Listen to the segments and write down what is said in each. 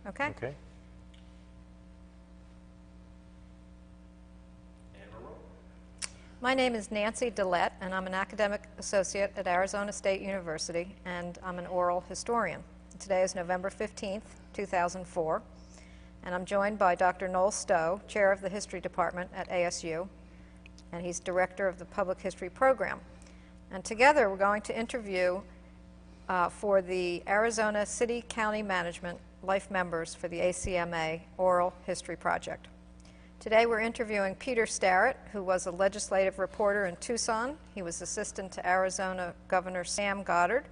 Okay? Okay. My name is Nancy Dillette, and I'm an academic associate at Arizona State University, and I'm an oral historian. Today is November 15th, 2004, and I'm joined by Dr. Noel Stowe, chair of the history department at ASU, and he's director of the public history program. And together we're going to interview for the Arizona City County Management Life Members for the ACMA Oral History Project. Today we're interviewing Peter Starrett, who was a legislative reporter in Tucson. He was assistant to Arizona Governor Sam Goddard.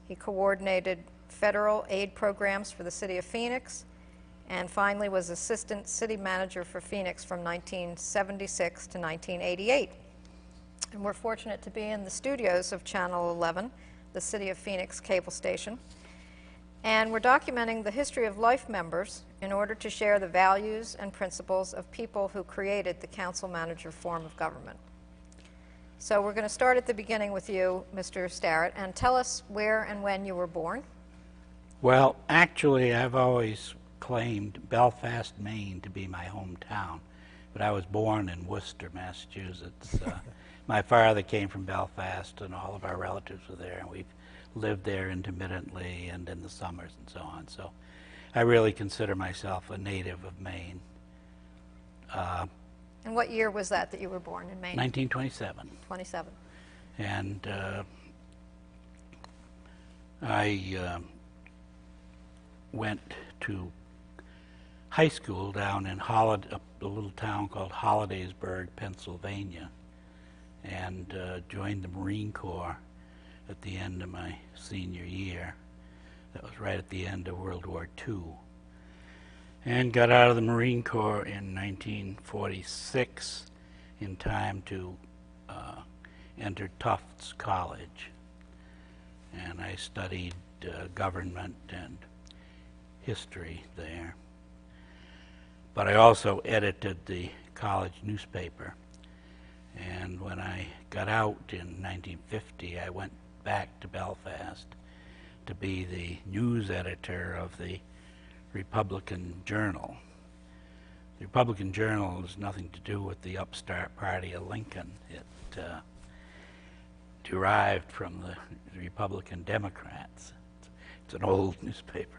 He coordinated federal aid programs for the city of Phoenix, and finally was assistant city manager for Phoenix from 1976 to 1988. And we're fortunate to be in the studios of Channel 11, the City of Phoenix cable station. And we're documenting the history of life members in order to share the values and principles of people who created the council manager form of government. So we're going to start at the beginning with you, Mr. Starrett, and tell us where and when you were born. Well, actually, I've always claimed Belfast, Maine to be my hometown, but I was born in Worcester, Massachusetts. My father came from Belfast, and all of our relatives were there, and we've lived there intermittently and in the summers and so on. So I really consider myself a native of Maine. And what year was that you were born in Maine? 1927. 27. And I went to high school down in a little town called Hollidaysburg, Pennsylvania, and joined the Marine Corps at the end of my senior year. That was right at the end of World War II. And got out of the Marine Corps in 1946 in time to enter Tufts College. And I studied government and history there. But I also edited the college newspaper. And when I got out in 1950, I went back to Belfast to be the news editor of the Republican Journal. The Republican Journal has nothing to do with the upstart party of Lincoln. It derived from the Republican Democrats. It's an old newspaper.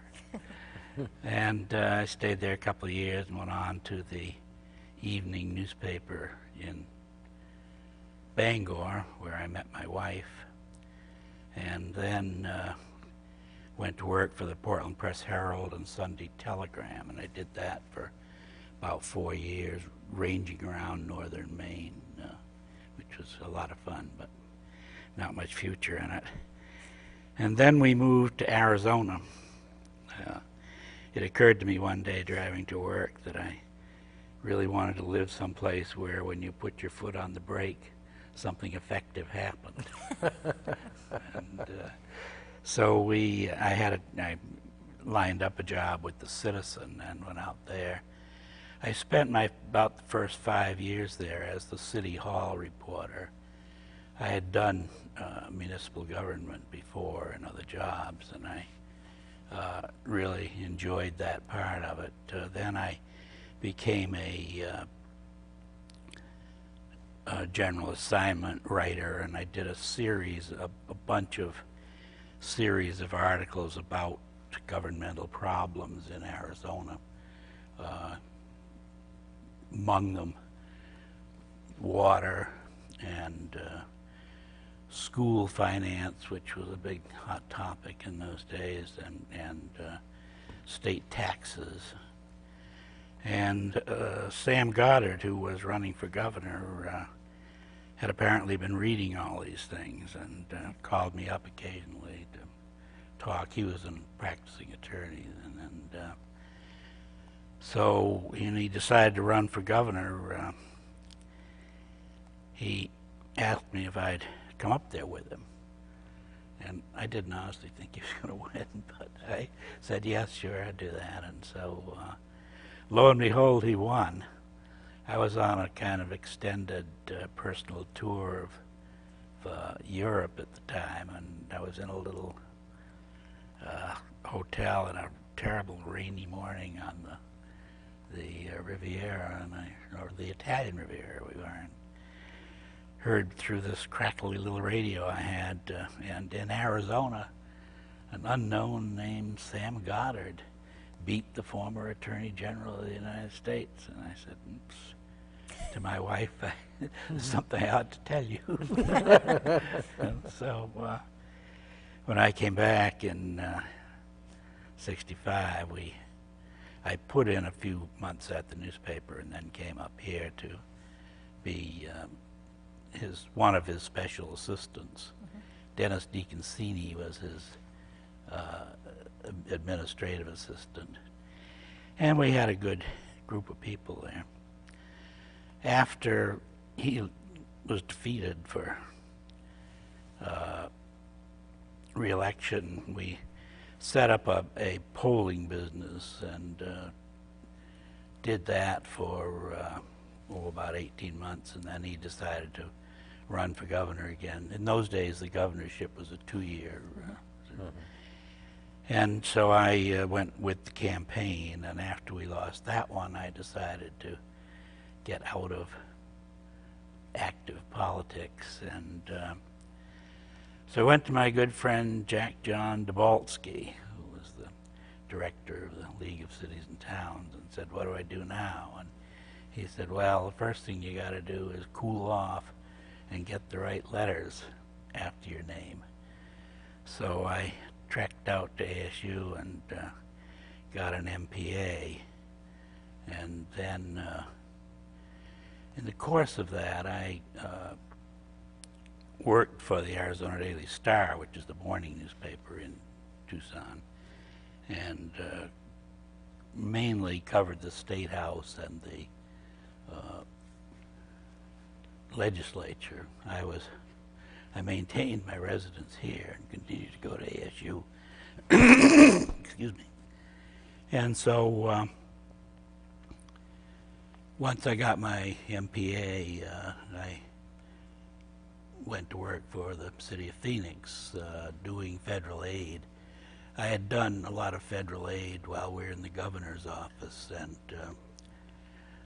And I stayed there a couple of years and went on to the evening newspaper in Bangor, where I met my wife, and then went to work for the Portland Press Herald and Sunday Telegram, and I did that for about 4 years, ranging around northern Maine, which was a lot of fun, but not much future in it. And then we moved to Arizona. It occurred to me one day driving to work that I really wanted to live someplace where when you put your foot on the brake, something effective happened. And so I lined up a job with the Citizen and went out there. I spent about the first 5 years there as the City Hall reporter. I had done municipal government before and other jobs, and I really enjoyed that part of it. Then I became a general assignment writer, and I did a bunch of series of articles about governmental problems in Arizona. Among them, water and school finance, which was a big hot topic in those days, and state taxes. And Sam Goddard, who was running for governor, had apparently been reading all these things and called me up occasionally to talk. He was a practicing attorney, and so when he decided to run for governor, he asked me if I'd come up there with him. And I didn't honestly think he was going to win, but I said, yes, sure, I'd do that. And so lo and behold, he won. I was on a kind of extended personal tour of Europe at the time, and I was in a little hotel in a terrible rainy morning on the Riviera, or the Italian Riviera we were in. Heard through this crackly little radio I had, and in Arizona, an unknown named Sam Goddard beat the former Attorney General of the United States. And I said, oops, to my wife, there's something I ought to tell you. And so when I came back in '65, I put in a few months at the newspaper and then came up here to be one of his special assistants. Dennis DeConcini was his administrative assistant. And we had a good group of people there. After he was defeated for re-election, we set up a polling business and did that for about 18 months, and then he decided to run for governor again. In those days, the governorship was a 2-year. And so I went with the campaign, and after we lost that one, I decided to get out of active politics. And so I went to my good friend Jack John Dabalski, who was the director of the League of Cities and Towns, and said, what do I do now? And he said, well, the first thing you got to do is cool off and get the right letters after your name. So I trekked out to ASU and got an MPA. And then in the course of that, I worked for the Arizona Daily Star, which is the morning newspaper in Tucson, and mainly covered the State House and the legislature. I maintained my residence here and continued to go to ASU. Excuse me. And so once I got my MPA, I went to work for the city of Phoenix doing federal aid. I had done a lot of federal aid while we were in the governor's office, and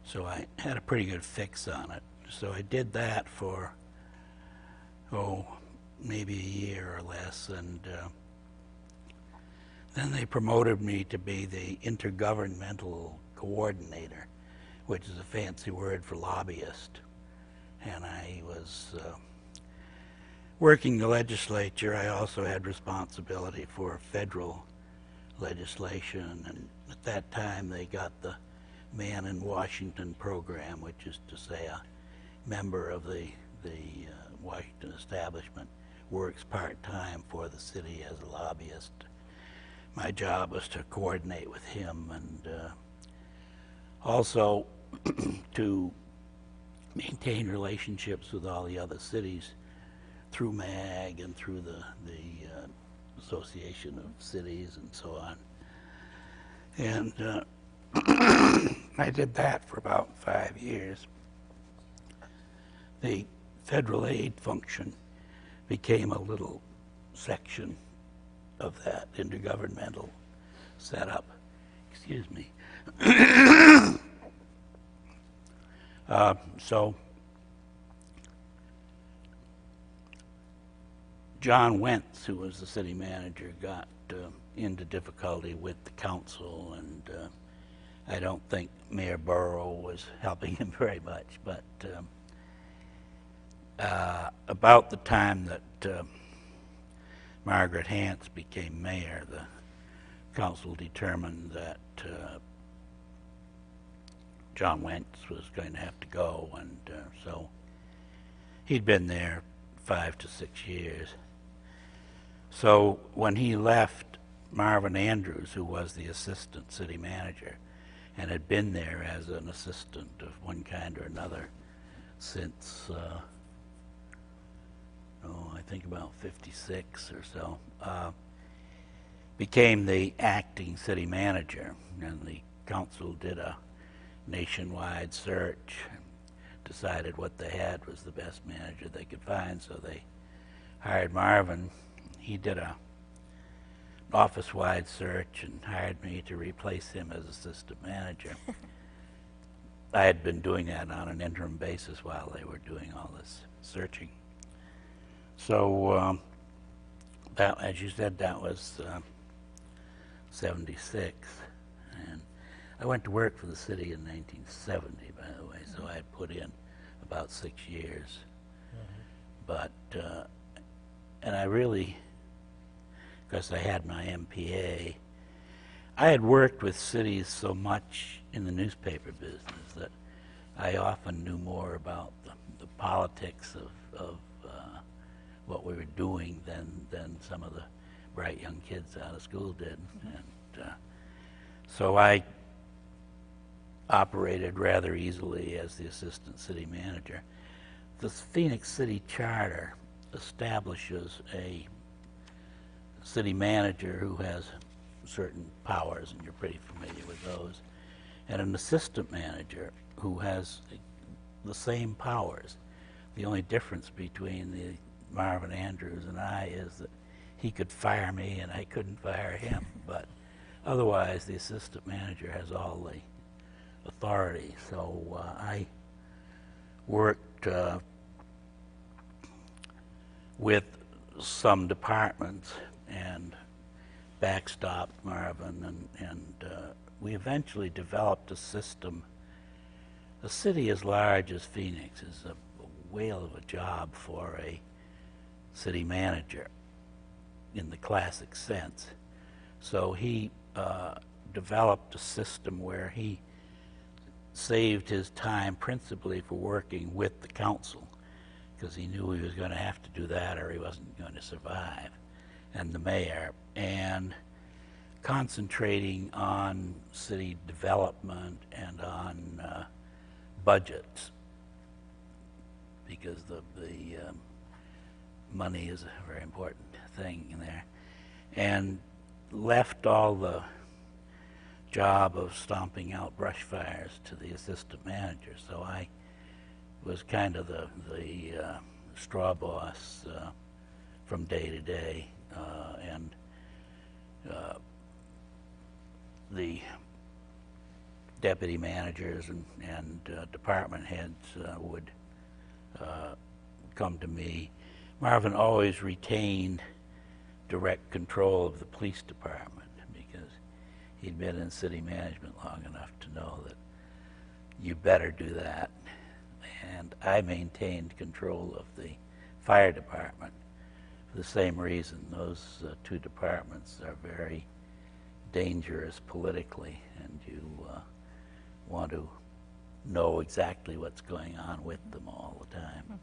so I had a pretty good fix on it. So I did that for, maybe a year or less, and then they promoted me to be the intergovernmental coordinator, which is a fancy word for lobbyist. And I was working the legislature. I also had responsibility for federal legislation, and at that time they got the Man in Washington program, which is to say a member of the Washington establishment works part-time for the city as a lobbyist. My job was to coordinate with him and also to maintain relationships with all the other cities through MAG and through the Association of Cities and so on. And I did that for about 5 years. The federal aid function became a little section of that intergovernmental setup. Excuse me. So John Wentz, who was the city manager, got into difficulty with the council, and I don't think Mayor Burrow was helping him very much, but about the time that Margaret Hance became mayor, the council determined that John Wentz was going to have to go, and so he'd been there 5 to 6 years. So when he left, Marvin Andrews, who was the assistant city manager and had been there as an assistant of one kind or another since I think about 56 or so, became the acting city manager, and the council did a nationwide search and decided what they had was the best manager they could find, so they hired Marvin. He did an office-wide search and hired me to replace him as assistant manager. I had been doing that on an interim basis while they were doing all this searching. So that, as you said, that was 76. And I went to work for the city in 1970, by the way, so I had put in about 6 years. But, and I really, because I had my MPA, I had worked with cities so much in the newspaper business that I often knew more about the politics of what we were doing than some of the bright young kids out of school did. And so I operated rather easily as the assistant city manager. The Phoenix City Charter establishes a city manager who has certain powers, and you're pretty familiar with those, and an assistant manager who has the same powers. The only difference between the Marvin Andrews and I is that he could fire me and I couldn't fire him, but otherwise the assistant manager has all the authority. So I worked with some departments and backstopped Marvin, and we eventually developed a system. A city as large as Phoenix is a whale of a job for a city manager in the classic sense. So he developed a system where he saved his time principally for working with the council, because he knew he was going to have to do that or he wasn't going to survive, and the mayor, and concentrating on city development and on budgets, because the money is a very important thing in there, and left all the job of stomping out brush fires to the assistant manager. So I was kind of the straw boss from day to day, and the deputy managers and department heads would come to me. Marvin always retained direct control of the police department because he'd been in city management long enough to know that you better do that. And I maintained control of the fire department for the same reason. Those two departments are very dangerous politically, and you want to know exactly what's going on with them all the time,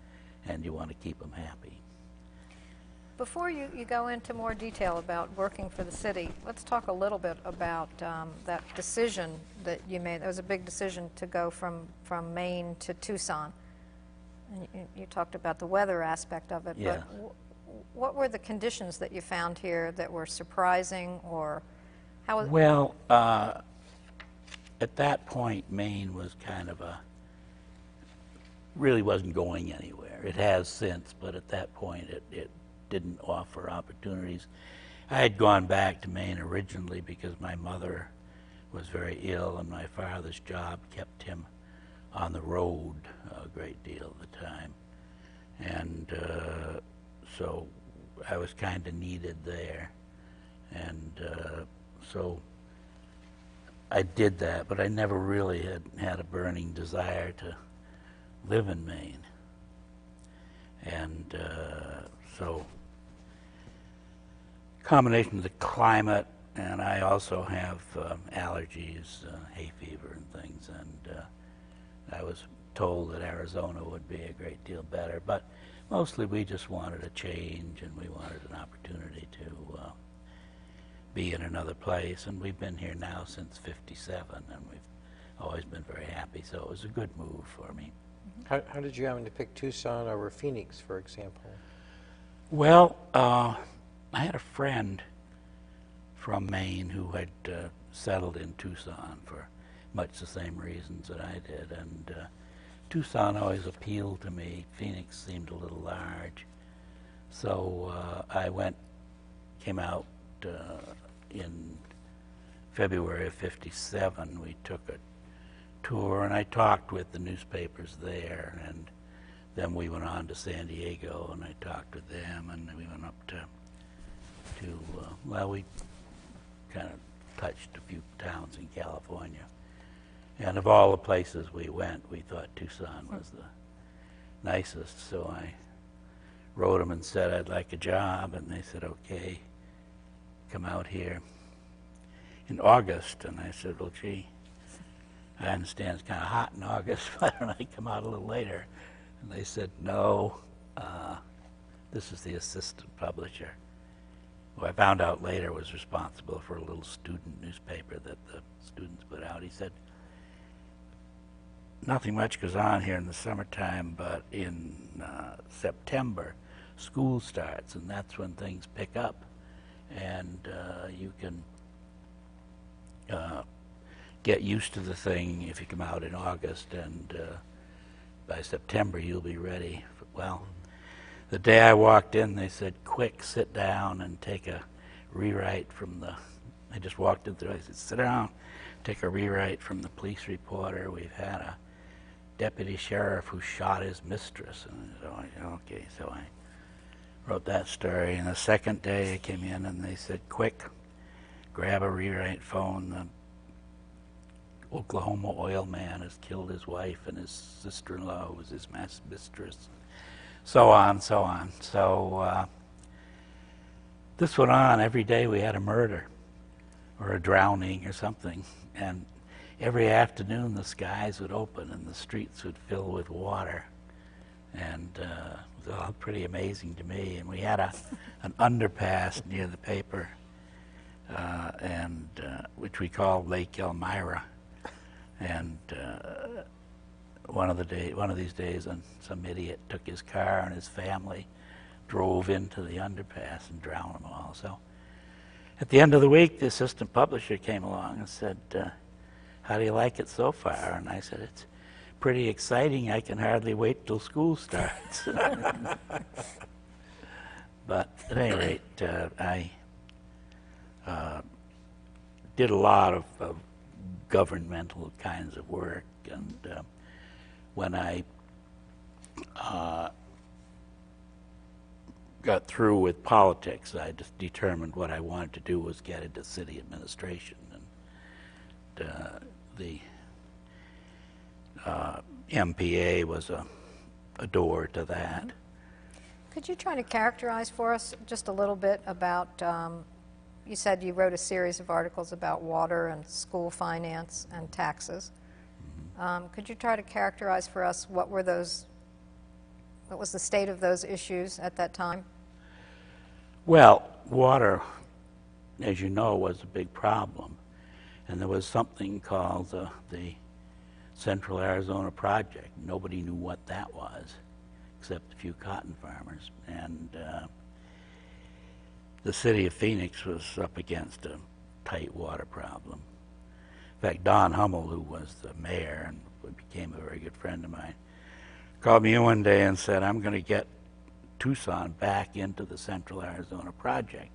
and you want to keep them happy. Before you go into more detail about working for the city, let's talk a little bit about that decision that you made. That was a big decision to go from Maine to Tucson. And you talked about the weather aspect of it, Yeah. but what were the conditions that you found here that were surprising, or how was... Well, at that point, Maine was kind of really wasn't going anywhere. It has since, but at that point it didn't offer opportunities. I had gone back to Maine originally because my mother was very ill and my father's job kept him on the road a great deal of the time. And so I was kind of needed there. And so I did that, but I never really had a burning desire to live in Maine. And so combination of the climate, and I also have allergies, hay fever and things, and I was told that Arizona would be a great deal better, but mostly we just wanted a change and we wanted an opportunity to be in another place, and we've been here now since '57, and we've always been very happy, so it was a good move for me. How did you happen to pick Tucson over Phoenix, for example? Well, I had a friend from Maine who had settled in Tucson for much the same reasons that I did, and Tucson always appealed to me. Phoenix seemed a little large, so I came out in February of '57, we took a tour, and I talked with the newspapers there, and then we went on to San Diego, and I talked with them, and then we went up to well, we kind of touched a few towns in California. And of all the places we went, we thought Tucson was the nicest, so I wrote them and said I'd like a job, and they said, okay, come out here in August. And I said, well, gee, I understand it's kind of hot in August, why don't I come out a little later? And they said, no, this is the assistant publisher, who I found out later was responsible for a little student newspaper that the students put out. He said, nothing much goes on here in the summertime, but in September, school starts, and that's when things pick up, and you can get used to the thing if you come out in August, and by September you'll be ready. Well, the day I walked in, they said, quick, sit down and take a rewrite from the, I just walked in through, I said, sit down, take a rewrite from the police reporter. We've had a deputy sheriff who shot his mistress. And so I said, okay, so I wrote that story. And the second day I came in and they said, quick, grab a rewrite phone. The Oklahoma oil man has killed his wife and his sister-in-law, who was his mistress. So on, so on. So this went on. Every day we had a murder or a drowning or something. And every afternoon the skies would open and the streets would fill with water. And it was all pretty amazing to me. And we had an underpass near the paper, which we called Lake Elmira. And one of these days, some idiot took his car and his family drove into the underpass and drowned them all. So at the end of the week, the assistant publisher came along and said, how do you like it so far? And I said, it's pretty exciting. I can hardly wait till school starts. But at any rate, I did a lot of governmental kinds of work, and when I got through with politics, I just determined what I wanted to do was get into city administration, and the MPA was a door to that. Could you try to characterize for us just a little bit about, you said you wrote a series of articles about water and school finance and taxes. Could you try to characterize for us what was the state of those issues at that time? Well, water, as you know, was a big problem. And there was something called the Central Arizona Project. Nobody knew what that was, except a few cotton farmers. And the city of Phoenix was up against a tight water problem. In fact, Don Hummel, who was the mayor and became a very good friend of mine, called me one day and said, I'm going to get Tucson back into the Central Arizona Project,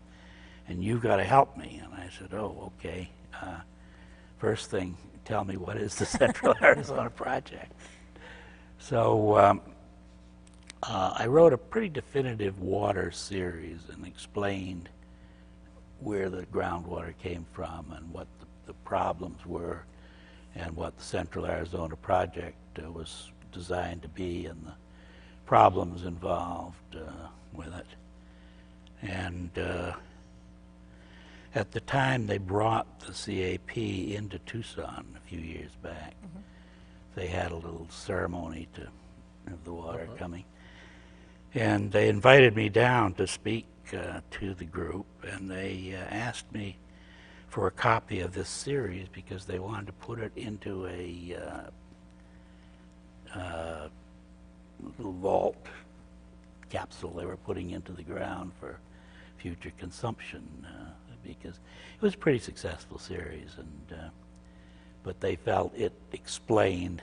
and you've got to help me. And I said, oh, okay. First thing, tell me, what is the Central Arizona Project? So I wrote a pretty definitive water series and explained where the groundwater came from and what the problems were and what the Central Arizona Project was designed to be and the problems involved with it. And at the time they brought the CAP into Tucson a few years back, they had a little ceremony to have the water coming. And they invited me down to speak to the group, and they asked me for a copy of this series because they wanted to put it into a little vault capsule they were putting into the ground for future consumption, because it was a pretty successful series, and but they felt it explained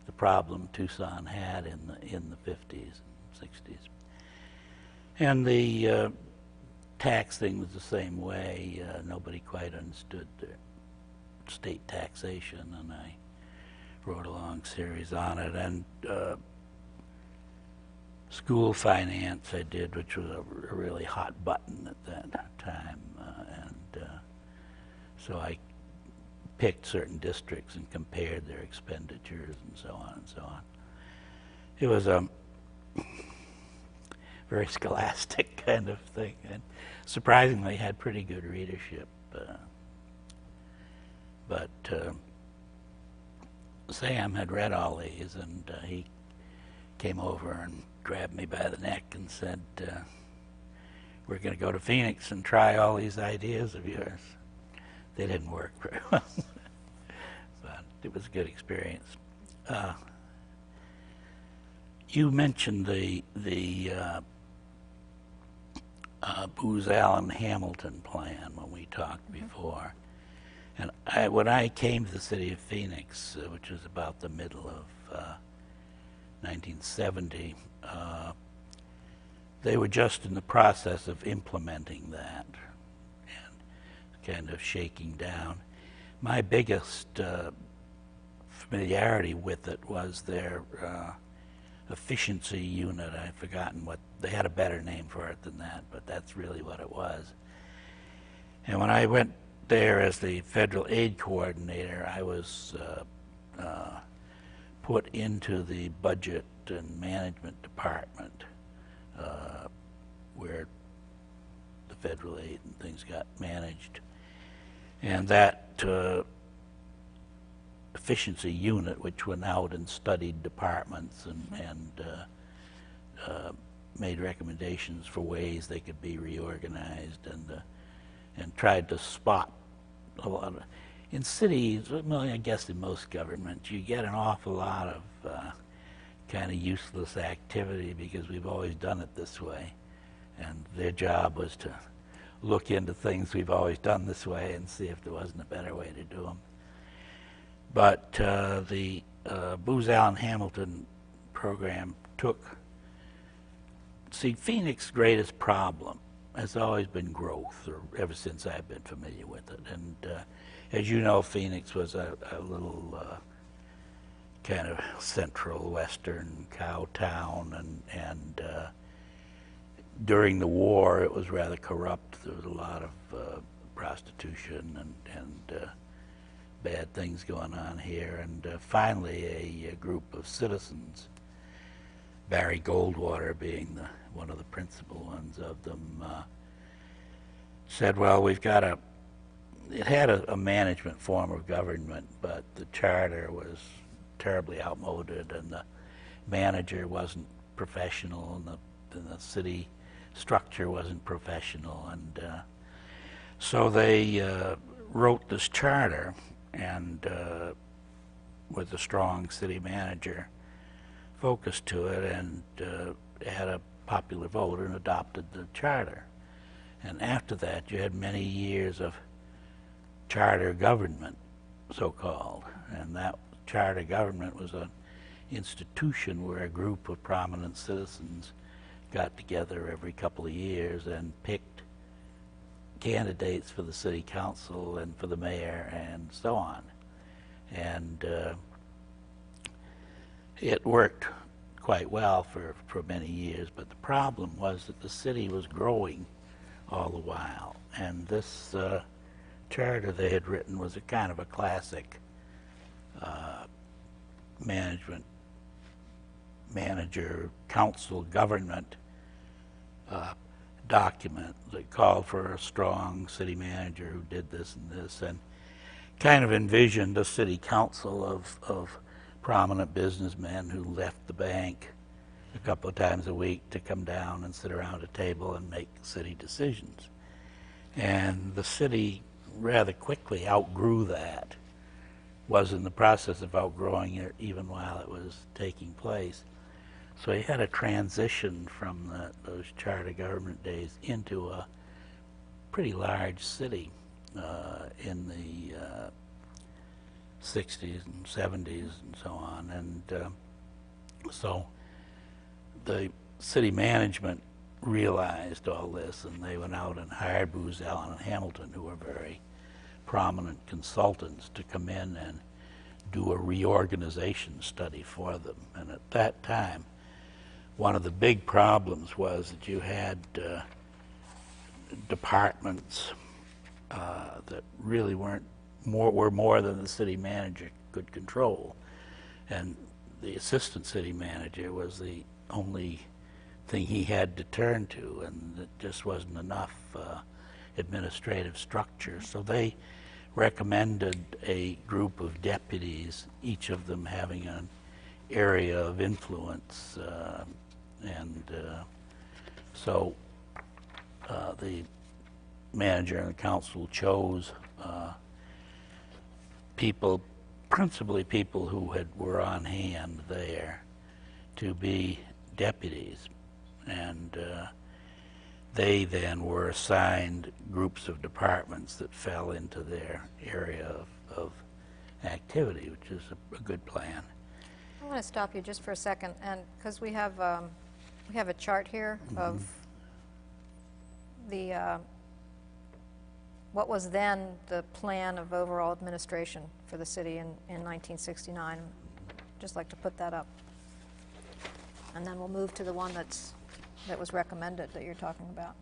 the problem Tucson had in the 50s and 60s. And the tax thing was the same way. Nobody quite understood the state taxation, and I wrote a long series on it. And school finance I did, which was a really hot button at that time. So I picked certain districts and compared their expenditures and so on and so on. It was a very scholastic kind of thing, and surprisingly had pretty good readership. But Sam had read all these, and he came over and grabbed me by the neck and said, we're going to go to Phoenix and try all these ideas of yours. They didn't work very well, but it was a good experience. You mentioned the Booz Allen Hamilton plan when we talked before. And when I came to the city of Phoenix, which was about the middle of 1970, they were just in the process of implementing that and kind of shaking down. My biggest familiarity with it was their efficiency unit. I've forgotten what, they had a better name for it than that, but that's really what it was. And when I went there as the federal aid coordinator, I was put into the budget and management department where the federal aid and things got managed. And that efficiency unit, which went out and studied departments and made recommendations for ways they could be reorganized, and tried to spot a lot of, in cities, well, I guess in most governments, you get an awful lot of kind of useless activity because we've always done it this way. And their job was to look into things we've always done this way and see if there wasn't a better way to do them. But the Booz Allen Hamilton program Phoenix's greatest problem has always been growth, or ever since I've been familiar with it. And as you know, Phoenix was a little kind of central western cow town, and during the war it was rather corrupt. There was a lot of prostitution and bad things going on here. And finally a group of citizens, Barry Goldwater being one of the principal ones of them, said, well, it had a management form of government, but the charter was terribly outmoded, and the manager wasn't professional, and the city structure wasn't professional. And so they wrote this charter, and with a strong city manager focus to it, and had a popular vote and adopted the charter. And after that, you had many years of charter government, so-called. And that charter government was an institution where a group of prominent citizens got together every couple of years and picked candidates for the city council and for the mayor and so on. And it worked quite well for many years, but the problem was that the city was growing all the while, and this charter they had written was a kind of a classic manager council government document that called for a strong city manager who did this and this, and kind of envisioned a city council of prominent businessmen who left the bank a couple of times a week to come down and sit around a table and make city decisions. And the city rather quickly outgrew that, was in the process of outgrowing it even while it was taking place. So he had a transition from those charter government days into a pretty large city in the 60s and 70s and so on. And so the city management realized all this, and they went out and hired Booz Allen and Hamilton, who were very prominent consultants, to come in and do a reorganization study for them. And at that time, one of the big problems was that you had departments that really were more than the city manager could control, and the assistant city manager was the only thing he had to turn to, and it just wasn't enough administrative structure. So they recommended a group of deputies, each of them having an area of influence, so the manager and the council chose people, principally people who were on hand there, to be deputies, and they then were assigned groups of departments that fell into their area of activity, which is a good plan. I want to stop you just for a second, and because we have a chart here of the what was then the plan of overall administration for the city in 1969. Just like to put that up, and then we'll move to the one that was recommended that you're talking about.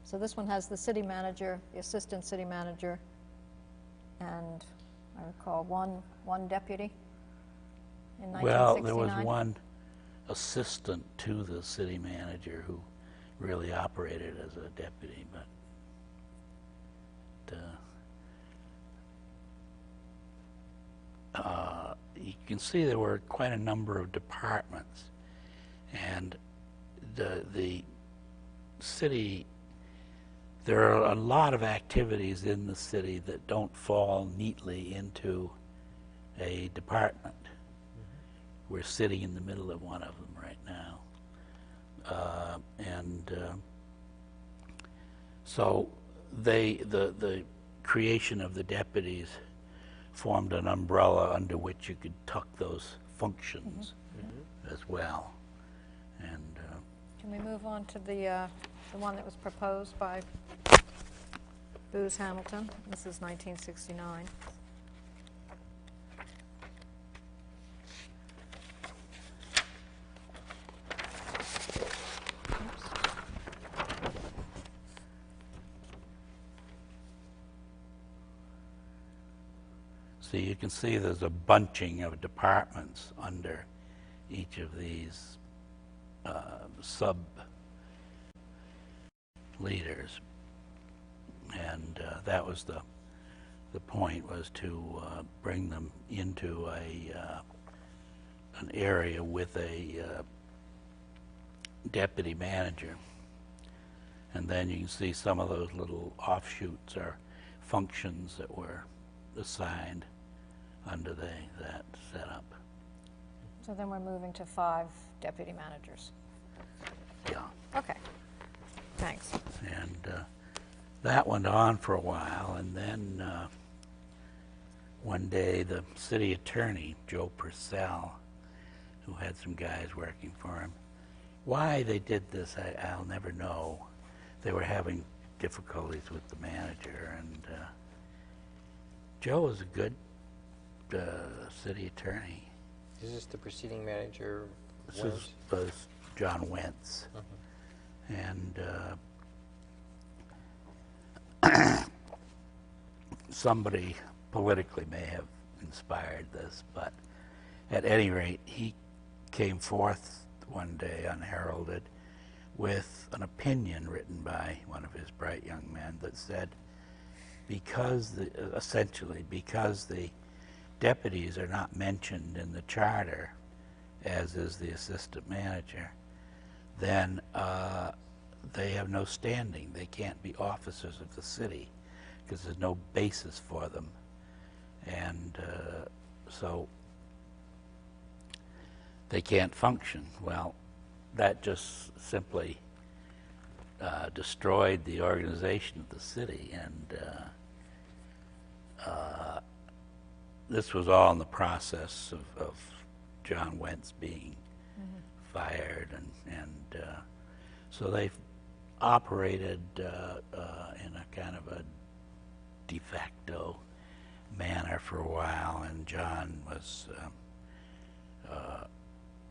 So this one has the city manager, the assistant city manager, and I recall one deputy in 1969. Well, there was one assistant to the city manager who really operated as a deputy, but you can see there were quite a number of departments, and the city, there are a lot of activities in the city that don't fall neatly into a department. We're sitting in the middle of one of them right now. So the creation of the deputies formed an umbrella under which you could tuck those functions as well. And can we move on to the one that was proposed by Booz Hamilton? This is 1969. So you can see there's a bunching of departments under each of these sub leaders, and that was the point, was to bring them into an area with a deputy manager. And then you can see some of those little offshoots are functions that were assigned under that setup. So then we're moving to 5 deputy managers. Yeah. Okay, thanks. And that went on for a while, and then one day the city attorney, Joe Purcell, who had some guys working for him, why they did this, I'll never know. They were having difficulties with the manager, and Joe was a good city attorney. Is this the preceding manager? This was John Wentz. And somebody politically may have inspired this, but at any rate, he came forth one day unheralded with an opinion written by one of his bright young men that said, essentially, because the deputies are not mentioned in the charter, as is the assistant manager, then they have no standing. They can't be officers of the city because there's no basis for them. And so they can't function. Well, that just simply destroyed the organization of the city, and this was all in the process of John Wentz being fired, and so they operated in a kind of a de facto manner for a while, and John was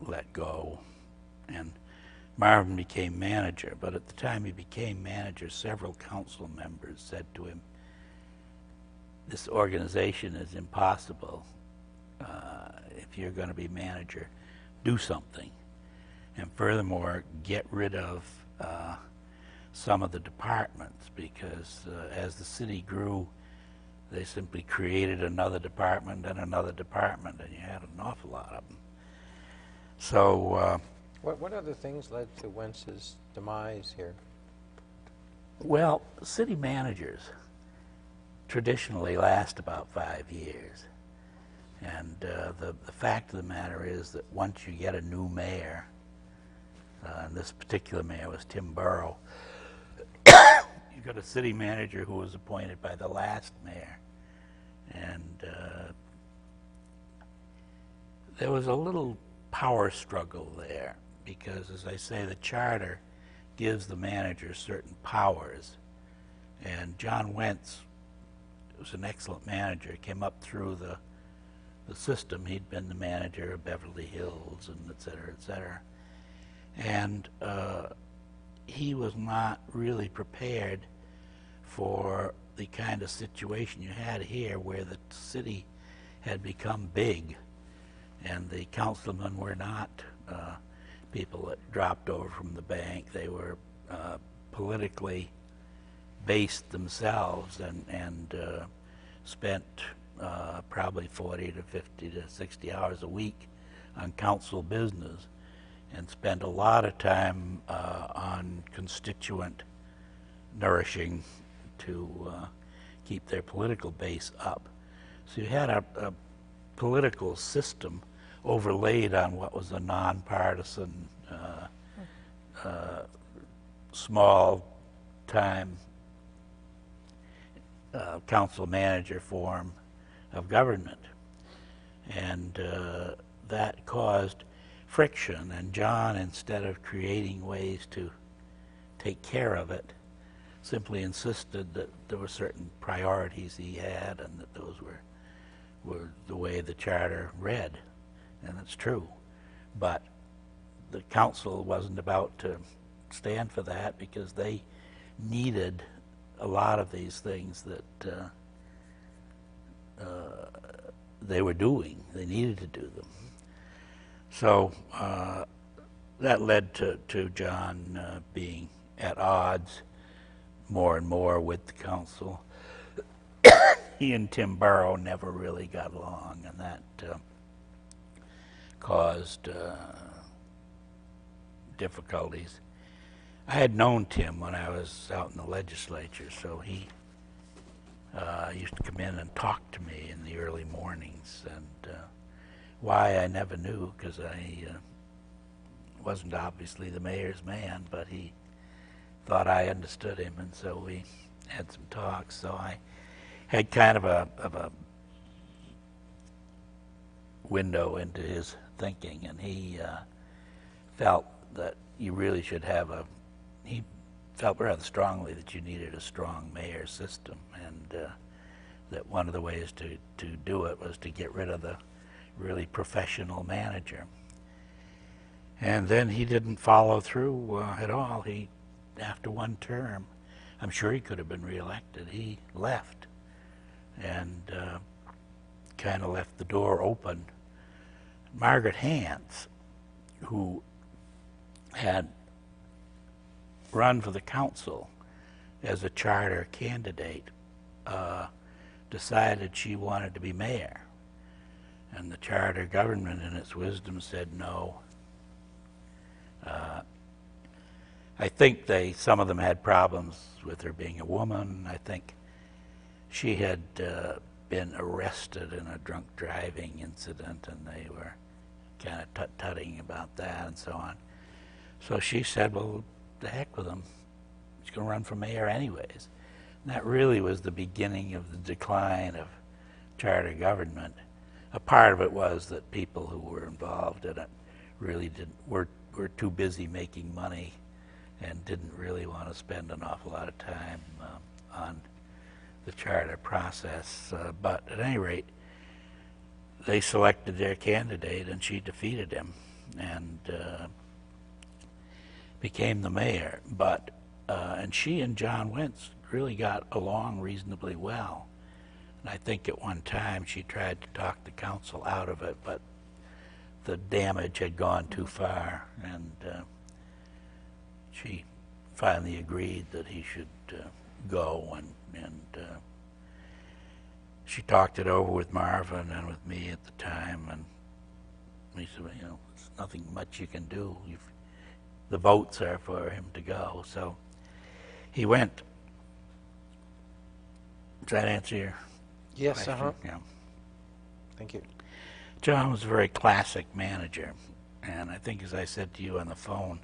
let go, and Marvin became manager. But at the time he became manager, several council members said to him, "This organization is impossible. If you're going to be manager, do something. And furthermore, get rid of some of the departments, because as the city grew, they simply created another department and another department, and you had an awful lot of them." So, What other things led to Wentz's demise here? well, city managers traditionally last about 5 years. And the fact of the matter is that once you get a new mayor, and this particular mayor was Tim Burrow, you've got a city manager who was appointed by the last mayor. And there was a little power struggle there, because, as I say, the charter gives the manager certain powers. And John Wentz was an excellent manager, came up through the system. He'd been the manager of Beverly Hills and et cetera, et cetera. And he was not really prepared for the kind of situation you had here, where the city had become big, and the councilmen were not people that dropped over from the bank. They were politically based themselves, and spent probably 40 to 50 to 60 hours a week on council business, and spent a lot of time on constituent nourishing to keep their political base up. So you had a political system overlaid on what was a nonpartisan, small-time council manager form of government. And that caused friction, and John, instead of creating ways to take care of it, simply insisted that there were certain priorities he had, and that those were the way the charter read. And it's true. But the council wasn't about to stand for that, because they needed a lot of these things that they were doing. They needed to do them. So that led to John being at odds more and more with the council. He and Tim Burrow never really got along, and that caused difficulties. I had known Tim when I was out in the legislature, so he used to come in and talk to me in the early mornings, and why I never knew, because I wasn't obviously the mayor's man, but he thought I understood him, and so we had some talks. So I had kind of a window into his thinking, and he felt that you really should have he felt rather strongly that you needed a strong mayor system, and that one of the ways to do it was to get rid of the really professional manager. And then he didn't follow through at all. He, after one term, I'm sure he could have been reelected, he left, and kind of left the door open. Margaret Hance, who had run for the council as a charter candidate, decided she wanted to be mayor. And the charter government, in its wisdom, said no. I think some of them had problems with her being a woman. I think she had been arrested in a drunk driving incident, and they were kind of tut-tutting about that and so on. So she said, well, the heck with him. She's going to run for mayor anyways. And that really was the beginning of the decline of charter government a part of it was that people who were involved in it really were too busy making money and didn't really want to spend an awful lot of time on the charter process. But at any rate, they selected their candidate, and she defeated him and became the mayor. But and she and John Wentz really got along reasonably well. And I think at one time she tried to talk the council out of it, but the damage had gone too far, and she finally agreed that he should go, and she talked it over with Marvin and with me at the time, and we said, you know, there's nothing much you can do. The votes are for him to go, so he went. Does that answer your Yes, question? Yeah. Thank you. John was a very classic manager, and I think, as I said to you on the phone,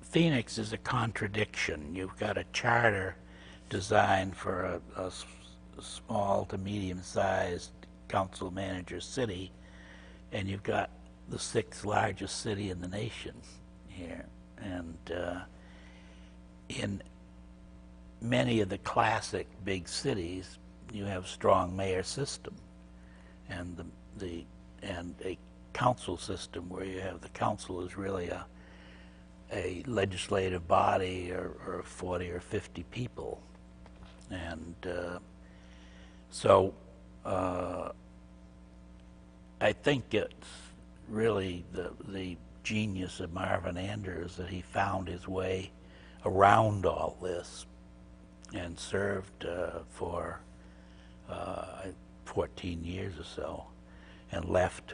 Phoenix is a contradiction. You've got a charter designed for a small to medium-sized council manager city, and you've got the sixth largest city in the nation here. And in many of the classic big cities, you have a strong mayor system, and and a council system where you have the council is really a legislative body or 40 or 50 people. And so I think it's really the genius of Marvin Anders that he found his way around all this and served for 14 years or so, and left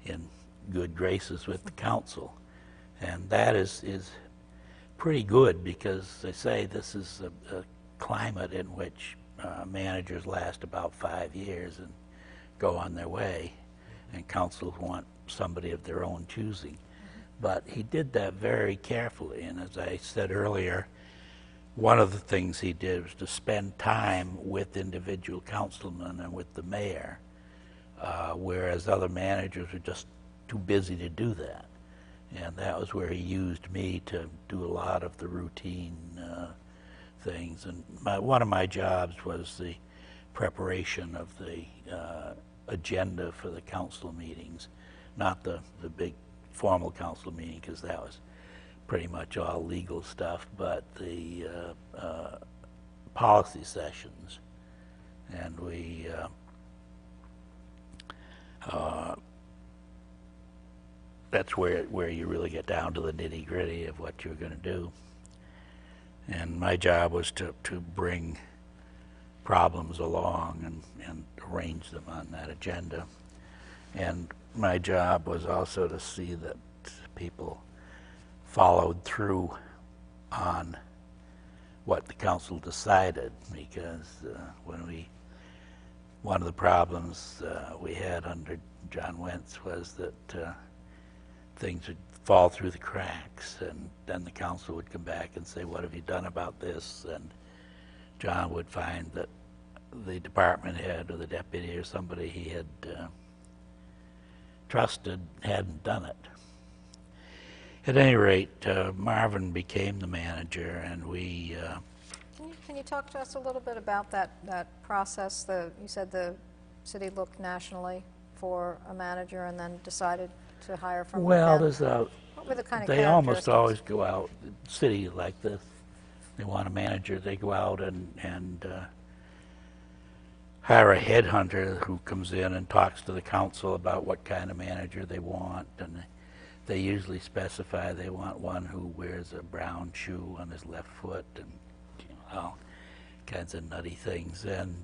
in good graces with the council. And that is pretty good, because they say this is a climate in which managers last about 5 years and go on their way, and councils want somebody of their own choosing. But he did that very carefully, and as I said earlier, one of the things he did was to spend time with individual councilmen and with the mayor, whereas other managers were just too busy to do that. And that was where he used me to do a lot of the routine things. And one of my jobs was the preparation of the agenda for the council meetings, not the big formal council meeting, because that was pretty much all legal stuff, but the policy sessions. And we that's where you really get down to the nitty-gritty of what you're going to do. And my job was to bring problems along and arrange them on that agenda. And my job was also to see that people followed through on what the council decided, because one of the problems we had under John Wentz was that things would fall through the cracks, and then the council would come back and say, what have you done about this? And John would find that the department head or the deputy or somebody he had trusted hadn't done it. At any rate, Marvin became the manager, and we... Can you talk to us a little bit about that process? You said the city looked nationally for a manager and then decided to hire from Well, within. What were the kind of they almost characteristics? always go out, city like this, they want a manager, they go out and hire a headhunter who comes in and talks to the council about what kind of manager they want, and they usually specify they want one who wears a brown shoe on his left foot, and all kinds of nutty things. And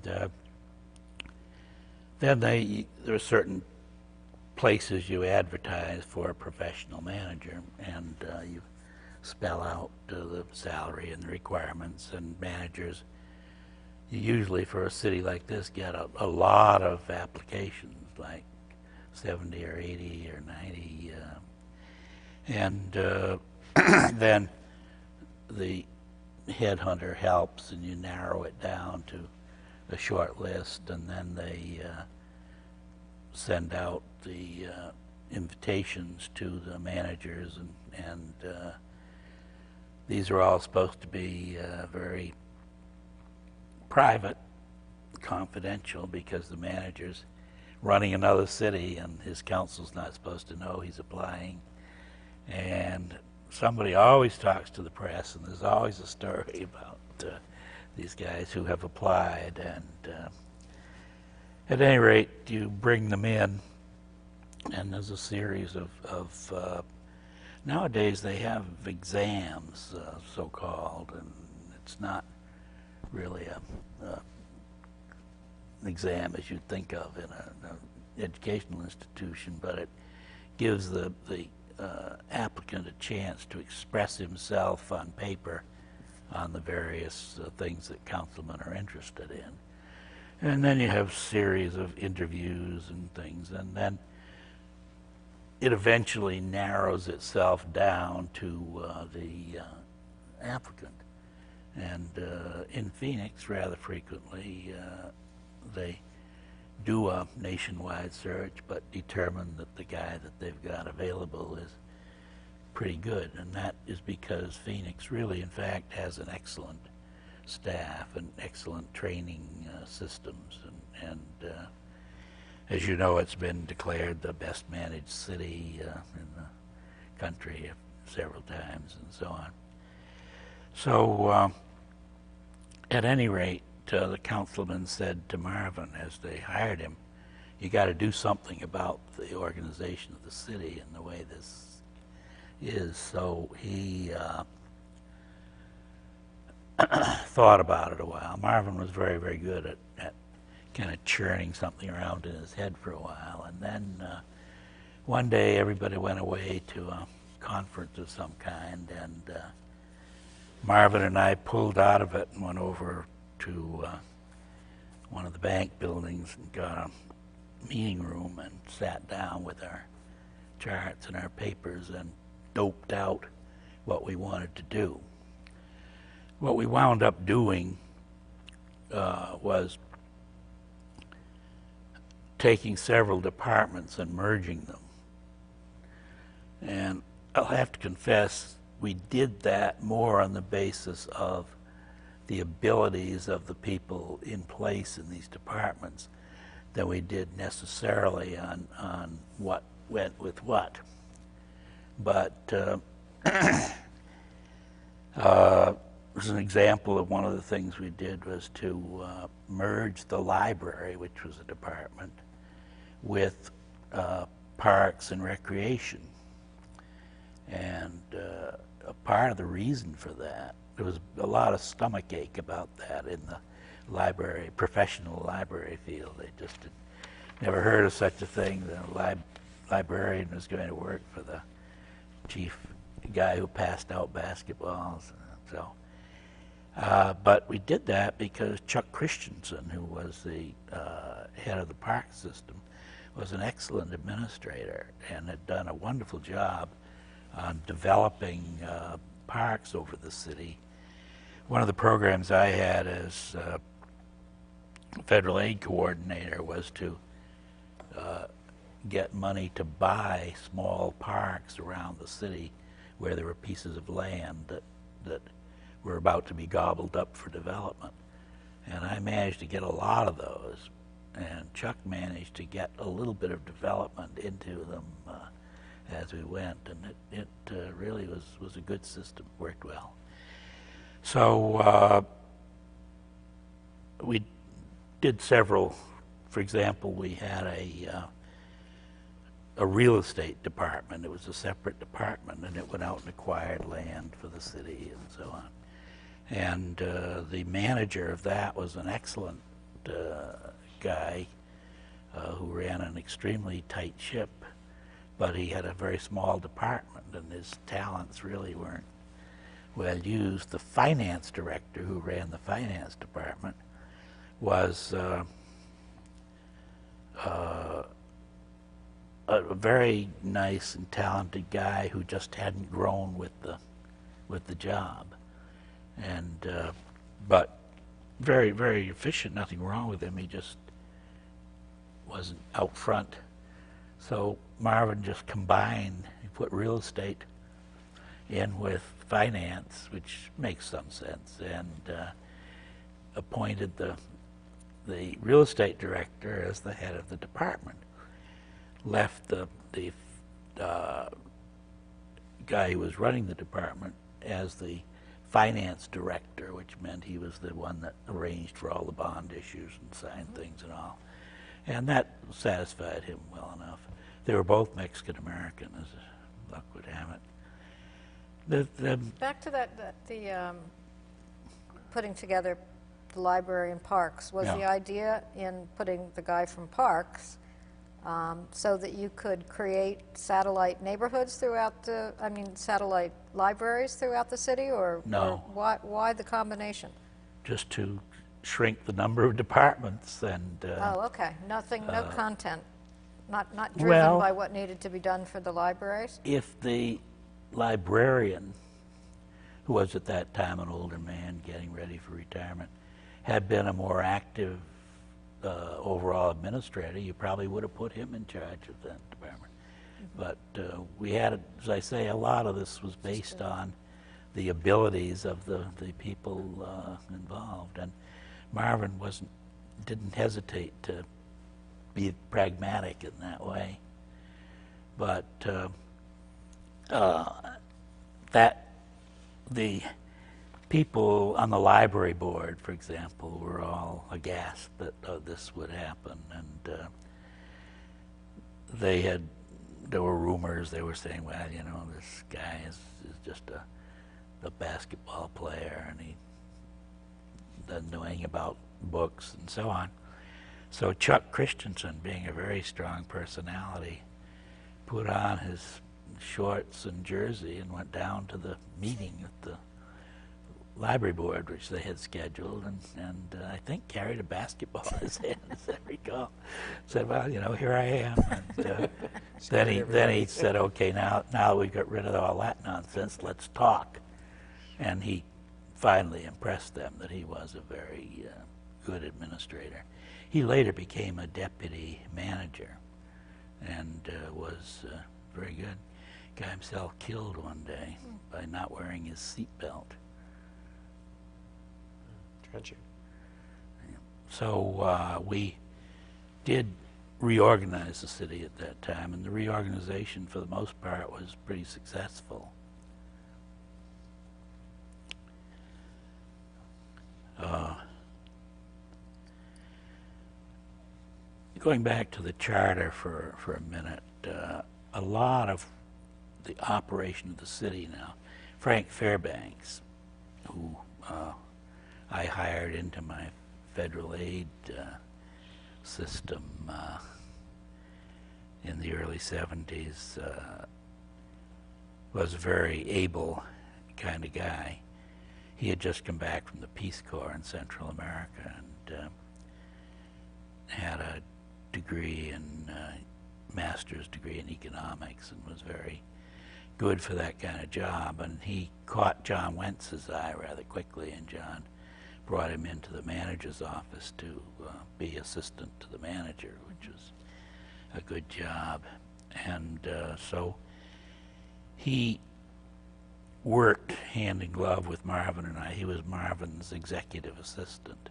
then there are certain places you advertise for a professional manager, and you spell out the salary and the requirements, and managers, you usually for a city like this get a lot of applications, like 70 or 80 or 90, and then the headhunter helps, and you narrow it down to a short list, and then they send out the invitations to the managers, and these are all supposed to be very private, confidential, because the manager's running another city and his council's not supposed to know he's applying. And somebody always talks to the press, and there's always a story about these guys who have applied. And at any rate, you bring them in, and there's a series of nowadays they have exams, so-called, and it's not really an exam as you'd think of in an educational institution, but it gives the applicant a chance to express himself on paper on the various things that councilmen are interested in. And then you have a series of interviews and things, and then it eventually narrows itself down to the applicant. And in Phoenix, rather frequently, they do a nationwide search, but determine that the guy that they've got available is pretty good. And that is because Phoenix really, in fact, has an excellent staff and excellent training systems. And as you know, it's been declared the best managed city in the country several times and so on. So at any rate, the councilman said to Marvin as they hired him, you got to do something about the organization of the city and the way this is. So he thought about it a while. Marvin was very, very good at kind of churning something around in his head for a while. And then one day everybody went away to a conference of some kind, and Marvin and I pulled out of it and went over to one of the bank buildings and got a meeting room and sat down with our charts and our papers and doped out what we wanted to do. What we wound up doing was taking several departments and merging them. And I'll have to confess, we did that more on the basis of the abilities of the people in place in these departments than we did necessarily on what went with what. But as an example of one of the things we did was to merge the library, which was a department, with parks and recreation. And a part of the reason for that, there was a lot of stomach ache about that in the library, professional library field. They just had never heard of such a thing. The librarian was going to work for the chief guy who passed out basketballs. So, but we did that because Chuck Christensen, who was the head of the park system, was an excellent administrator and had done a wonderful job on developing parks over the city. One of the programs I had as federal aid coordinator was to get money to buy small parks around the city where there were pieces of land that were about to be gobbled up for development. And I managed to get a lot of those, and Chuck managed to get a little bit of development into them as we went, and it really was a good system, worked well. So we did several. For example, we had a real estate department. It was a separate department, and it went out and acquired land for the city and so on. And the manager of that was an excellent guy who ran an extremely tight ship, but he had a very small department, and his talents really weren't well used. The finance director who ran the finance department was a very nice and talented guy who just hadn't grown with the job, and but very, very efficient, nothing wrong with him. He just wasn't out front. So Marvin just combined, he put real estate in with finance, which makes some sense, and appointed the real estate director as the head of the department. Left the guy who was running the department as the finance director, which meant he was the one that arranged for all the bond issues and signed things and all. And that satisfied him well enough. They were both Mexican American, as luck would have it. Back to the putting together the library and parks, was the idea in putting the guy from parks so that you could create satellite neighborhoods throughout the, satellite libraries throughout the city, or, No. or why the combination? Just to shrink the number of departments and Oh, okay. Nothing, no content, not driven well, by what needed to be done for the libraries? if the librarian, who was at that time an older man getting ready for retirement, had been a more active overall administrator, you probably would have put him in charge of that department. But we had, as I say, a lot of this was based on the abilities of the people involved, and Marvin didn't hesitate to be pragmatic in that way. But that the people on the library board, for example, were all aghast that this would happen, and there were rumors. They were saying, well, you know, this guy is just a basketball player, and he doesn't know anything about books and so on. So Chuck Christensen, being a very strong personality, put on his shorts and jersey and went down to the meeting at the library board, which they had scheduled, and I think carried a basketball in his hand, as I recall. Said, well, you know, here I am. And then he said, okay, now we got rid of all that nonsense, let's talk. And he finally impressed them that he was a very good administrator. He later became a deputy manager and was very good. Got himself killed one day by not wearing his seatbelt. Tragic. So we did reorganize the city at that time, and the reorganization, for the most part, was pretty successful. Going back to the charter for a minute, a lot of the operation of the city now, Frank Fairbanks, who I hired into my federal aid system in the early 70s, was a very able kind of guy. He had just come back from the Peace Corps in Central America and had a degree in master's degree in economics and was very good for that kind of job. And he caught John Wentz's eye rather quickly, and John brought him into the manager's office to be assistant to the manager, which was a good job. And so he worked hand in glove with Marvin and I. He was Marvin's executive assistant,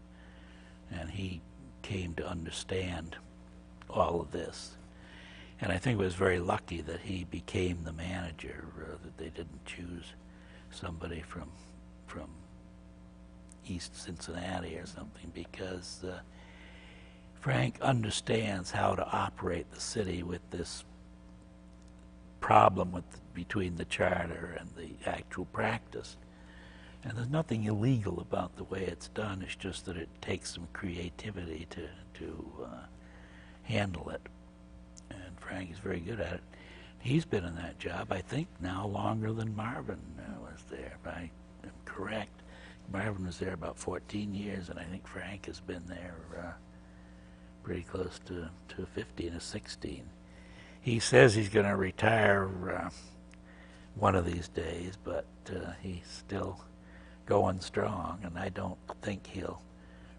and he came to understand all of this. And I think it was very lucky that he became the manager, that they didn't choose somebody from East Cincinnati or something, because Frank understands how to operate the city with this problem between the charter and the actual practice. And there's nothing illegal about the way it's done. It's just that it takes some creativity to handle it. And Frank is very good at it. He's been in that job, I think, now longer than Marvin was there, if I am correct. Marvin was there about 14 years, and I think Frank has been there pretty close to 15 or 16. He says he's going to retire one of these days, but he's still going strong, and I don't think he'll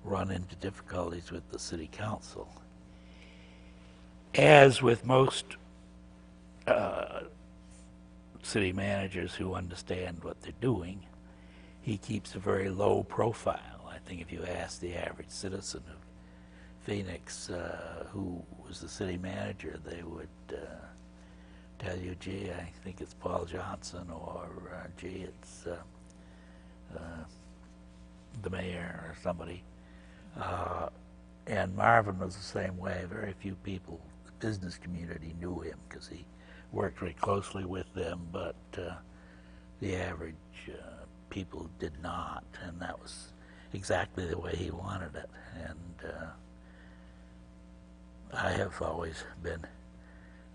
run into difficulties with the city council. As with most city managers who understand what they're doing, he keeps a very low profile. I think if you ask the average citizen of Phoenix who was the city manager, they would tell you, gee, I think it's Paul Johnson, or gee, it's the mayor or somebody. And Marvin was the same way. Very few people, the business community, knew him because he worked very closely with them, but the average people did not, and that was exactly the way he wanted it. And I have always been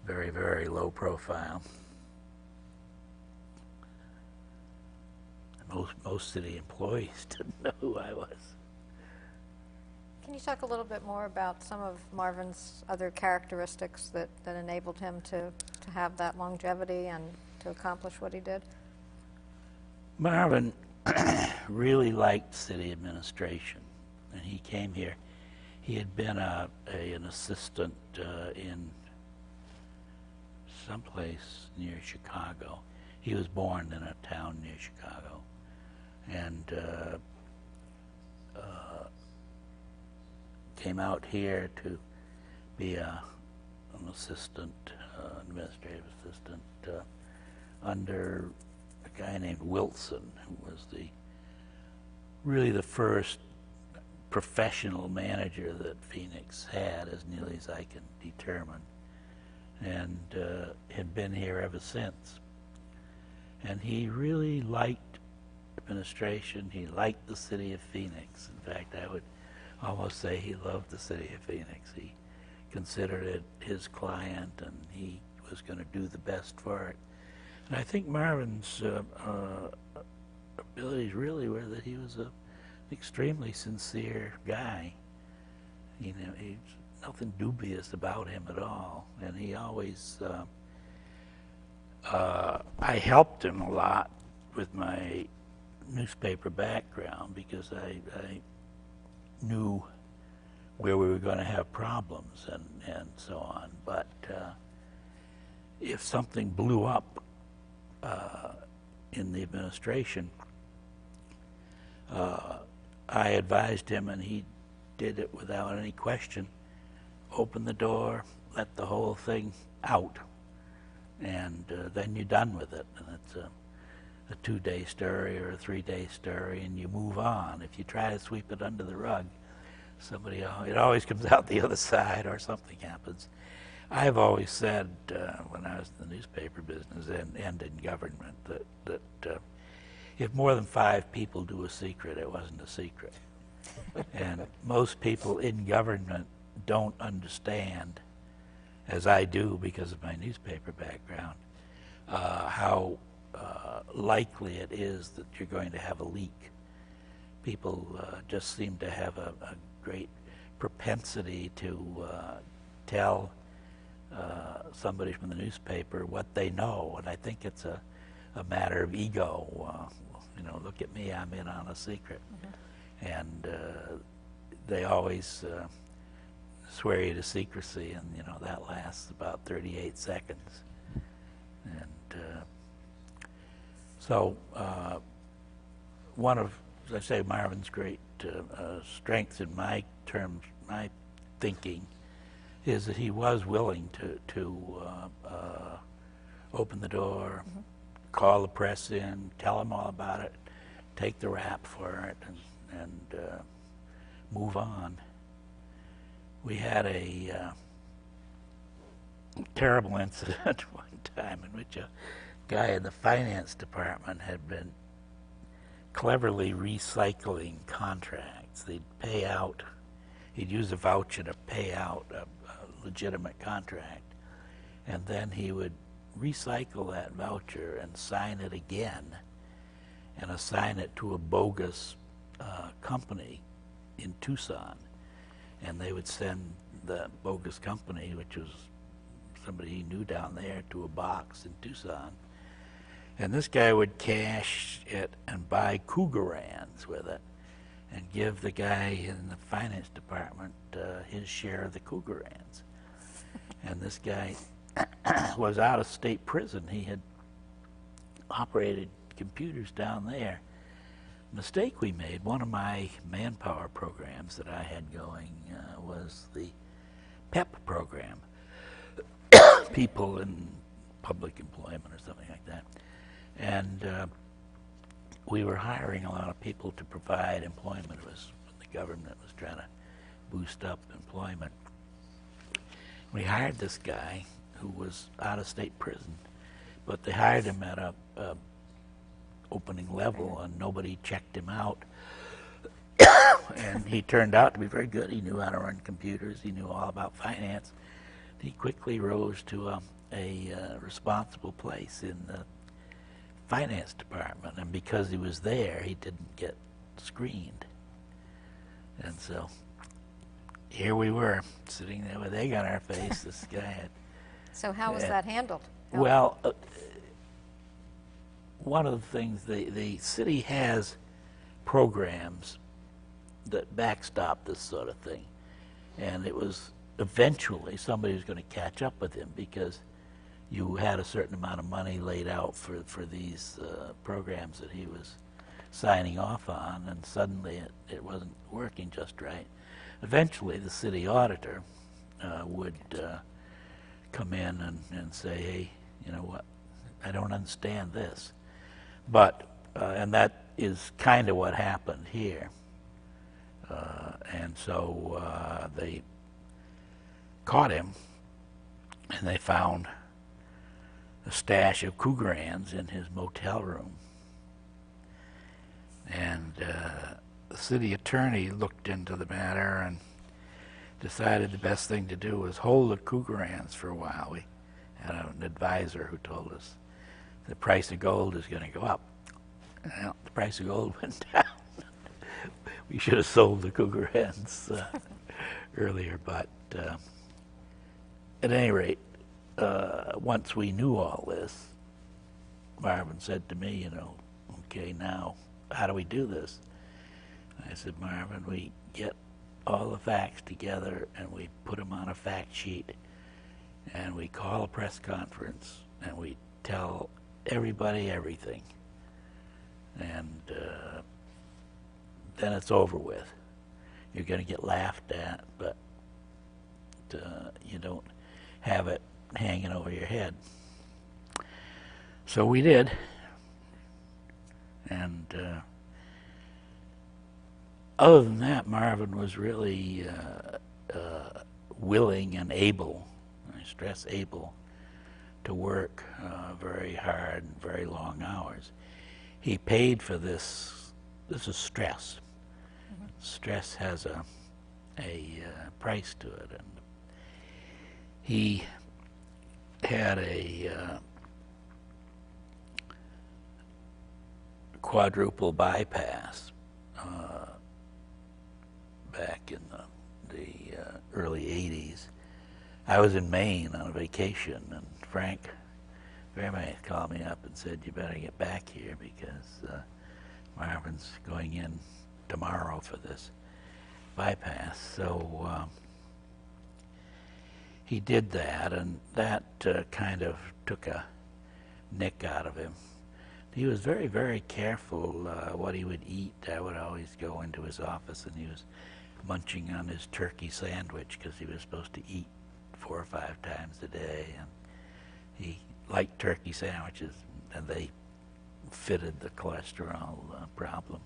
very, very low profile. Most city employees didn't know who I was. Can you talk a little bit more about some of Marvin's other characteristics that enabled him to have that longevity and to accomplish what he did? Marvin really liked city administration, and he came here. He had been an assistant in someplace near Chicago. He was born in a town near Chicago, and came out here to be an assistant, administrative assistant, under a guy named Wilson, who was really the first professional manager that Phoenix had, as nearly as I can determine, and had been here ever since. And he really liked administration. He liked the city of Phoenix. In fact, I would almost say he loved the city of Phoenix. He considered it his client, and he was going to do the best for it. And I think Marvin's abilities really were that he was an extremely sincere guy. You know, he's nothing dubious about him at all, and he always. I helped him a lot with my newspaper background because I knew where we were going to have problems and so on. But if something blew up in the administration, I advised him, and he did it without any question. Open the door, let the whole thing out, and then you're done with it. And it's a 2-day story or a 3-day story, and you move on. If you try to sweep it under the rug, it always comes out the other side, or something happens. I've always said when I was in the newspaper business and in government that if more than 5 people do a secret, it wasn't a secret. And most people in government don't understand, as I do because of my newspaper background, how likely it is that you're going to have a leak. People just seem to have a great propensity to tell somebody from the newspaper what they know, and I think it's a matter of ego. You know, look at me, I'm in on a secret. Mm-hmm. And they always swear you to secrecy, and you know that lasts about 38 seconds. And so one of, as I say, Marvin's great strengths in my terms, my thinking, is that he was willing to open the door, mm-hmm. call the press in, tell them all about it, take the rap for it, and move on. We had a terrible incident one time in which a guy in the finance department had been cleverly recycling contracts. They'd pay out, he'd use a voucher to pay out a legitimate contract, and then he would recycle that voucher and sign it again and assign it to a bogus company in Tucson. And they would send the bogus company, which was somebody he knew down there, to a box in Tucson. And this guy would cash it and buy Cougarans with it. and give the guy in the finance department his share of the Cougarans. And this guy was out of state prison. He had operated computers down there. Mistake we made, one of my manpower programs that I had going was the PEP program, people in public employment or something like that. And we were hiring a lot of people to provide employment. It was the government was trying to boost up employment. We hired this guy who was out of state prison, but they hired him at a opening level, and nobody checked him out. And he turned out to be very good. He knew how to run computers. He knew all about finance. He quickly rose to a responsible place in the finance department, and because he was there, he didn't get screened. And so here we were, sitting there with egg on our face. This guy had... So how was that handled? Well, one of the things, the city has programs that backstop this sort of thing. And it was eventually somebody was going to catch up with him, because you had a certain amount of money laid out for these programs that he was signing off on, and suddenly it wasn't working just right. Eventually the city auditor would come in and say, hey, you know what, I don't understand this. But, and that is kind of what happened here. And so they caught him, and they found a stash of Cougarans in his motel room. And the city attorney looked into the matter and decided the best thing to do was hold the Cougarans for a while. We had an advisor who told us the price of gold is going to go up. Well, the price of gold went down. We should have sold the Cougarans earlier, but at any rate, once we knew all this, Marvin said to me, you know, okay, now how do we do this? I said, Marvin, we get all the facts together and we put them on a fact sheet, and we call a press conference and we tell everybody everything, and then it's over with. You're going to get laughed at, but you don't have it hanging over your head. So we did, and other than that, Marvin was really willing and able, I stress able, to work very hard and very long hours. He paid for this. This is stress. Mm-hmm. Stress has a price to it, and he had a quadruple bypass back in the early 80s. I was in Maine on a vacation, and Frank Fairbanks called me up and said, you better get back here because Marvin's going in tomorrow for this bypass. So he did that, and that kind of took a nick out of him. He was very, very careful what he would eat. I would always go into his office, and he was munching on his turkey sandwich because he was supposed to eat 4 or 5 times a day, and he liked turkey sandwiches, and they fitted the cholesterol problem.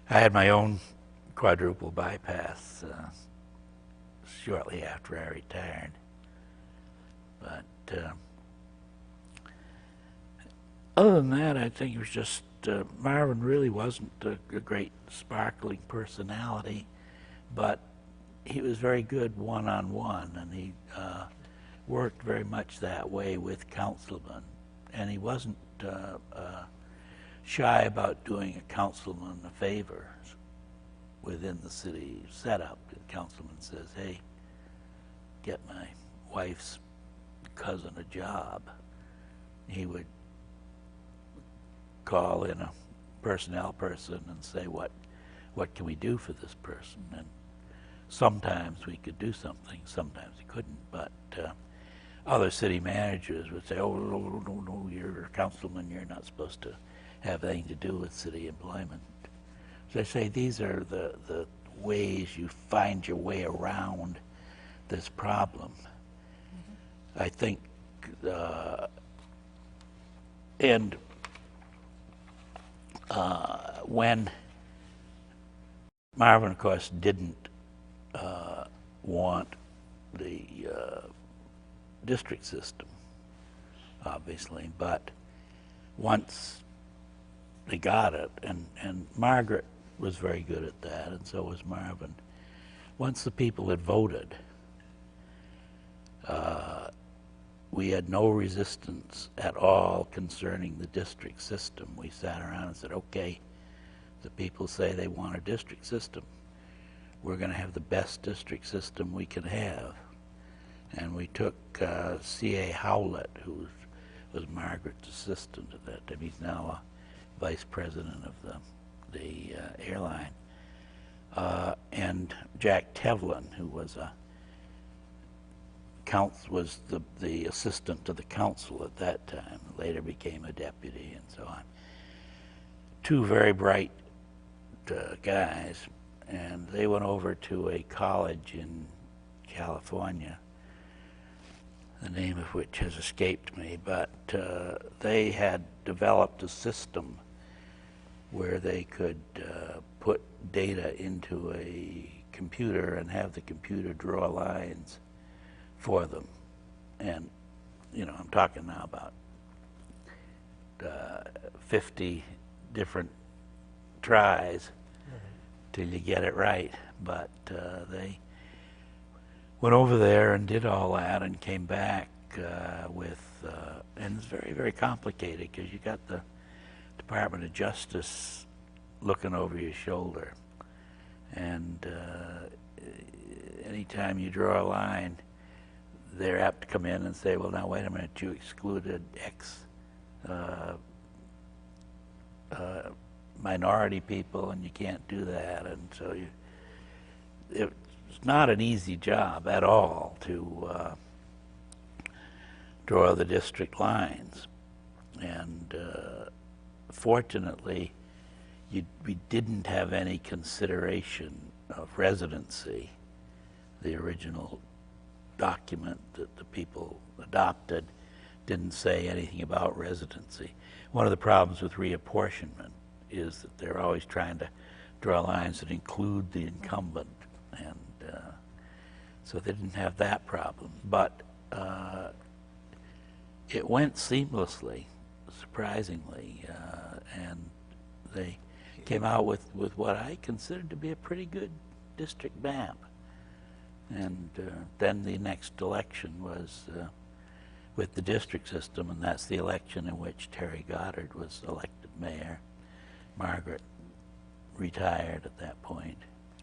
I had my own quadruple bypass shortly after I retired, but other than that, I think it was just Marvin really wasn't a great sparkling personality, but he was very good one-on-one, and he worked very much that way with councilmen, and he wasn't shy about doing a councilman a favor within the city setup. The councilman says, hey, get my wife's cousin a job. He would call in a personnel person and say what what can we do for this person? And sometimes we could do something, sometimes we couldn't, but other city managers would say, oh, no, you're a councilman, you're not supposed to have anything to do with city employment. So I say these are the ways you find your way around this problem. I think, and when Marvin, of course, didn't want the district system, obviously, but once they got it, and Margaret was very good at that, and so was Marvin. Once the people had voted, we had no resistance at all concerning the district system. We sat around and said, okay, the people say they want a district system. We're going to have the best district system we can have. And we took C.A. Howlett, who was Margaret's assistant at that time. He's now a vice president of the airline. And Jack Tevlin, who was the assistant to the council at that time, later became a deputy and so on. Two very bright guys, and they went over to a college in California, the name of which has escaped me, but they had developed a system where they could put data into a computer and have the computer draw lines for them. And, you know, I'm talking now about 50 different tries till you get it right. But they went over there and did all that and came back with, and it's very, very complicated because you got the Department of Justice looking over your shoulder. And anytime you draw a line, they're apt to come in and say, well, now, wait a minute, you excluded X minority people, and you can't do that. And so it's not an easy job at all to draw the district lines. And fortunately, we didn't have any consideration of residency. The original document that the people adopted didn't say anything about residency. One of the problems with reapportionment is that they're always trying to draw lines that include the incumbent, and so they didn't have that problem. But it went seamlessly, surprisingly, and they came out with what I considered to be a pretty good district map. And then the next election was with the district system, and that's the election in which Terry Goddard was elected mayor. Margaret retired at that point.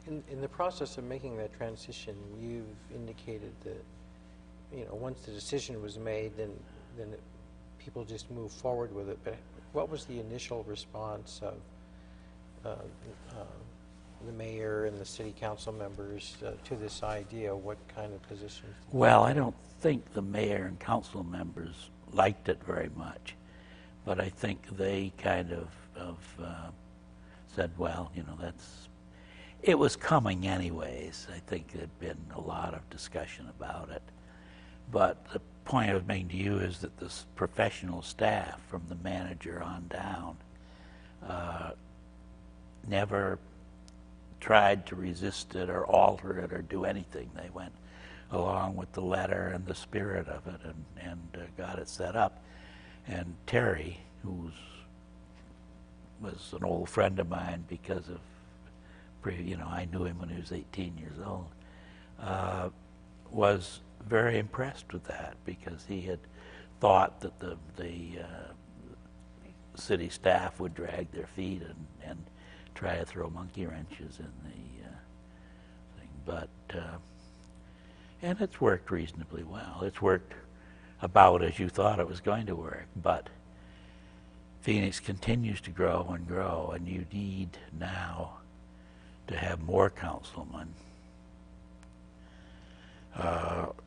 In the process of making that transition, you've indicated that, you know, once the decision was made, then people just moved forward with it. But what was the initial response of the mayor and the city council members to this idea? What kind of positions? Well, I don't think the mayor and council members liked it very much, but I think they kind of said, well, you know, it was coming anyways. I think there'd been a lot of discussion about it. But the point I was making to you is that this professional staff, from the manager on down, never tried to resist it or alter it or do anything. They went along with the letter and the spirit of it and got it set up. And Terry, who was an old friend of mine because of, you know, I knew him when he was 18 years old, was very impressed with that because he had thought that the city staff would drag their feet and try to throw monkey wrenches in the thing. But, and it's worked reasonably well. It's worked about as you thought it was going to work, but Phoenix continues to grow, and you need now to have more councilmen.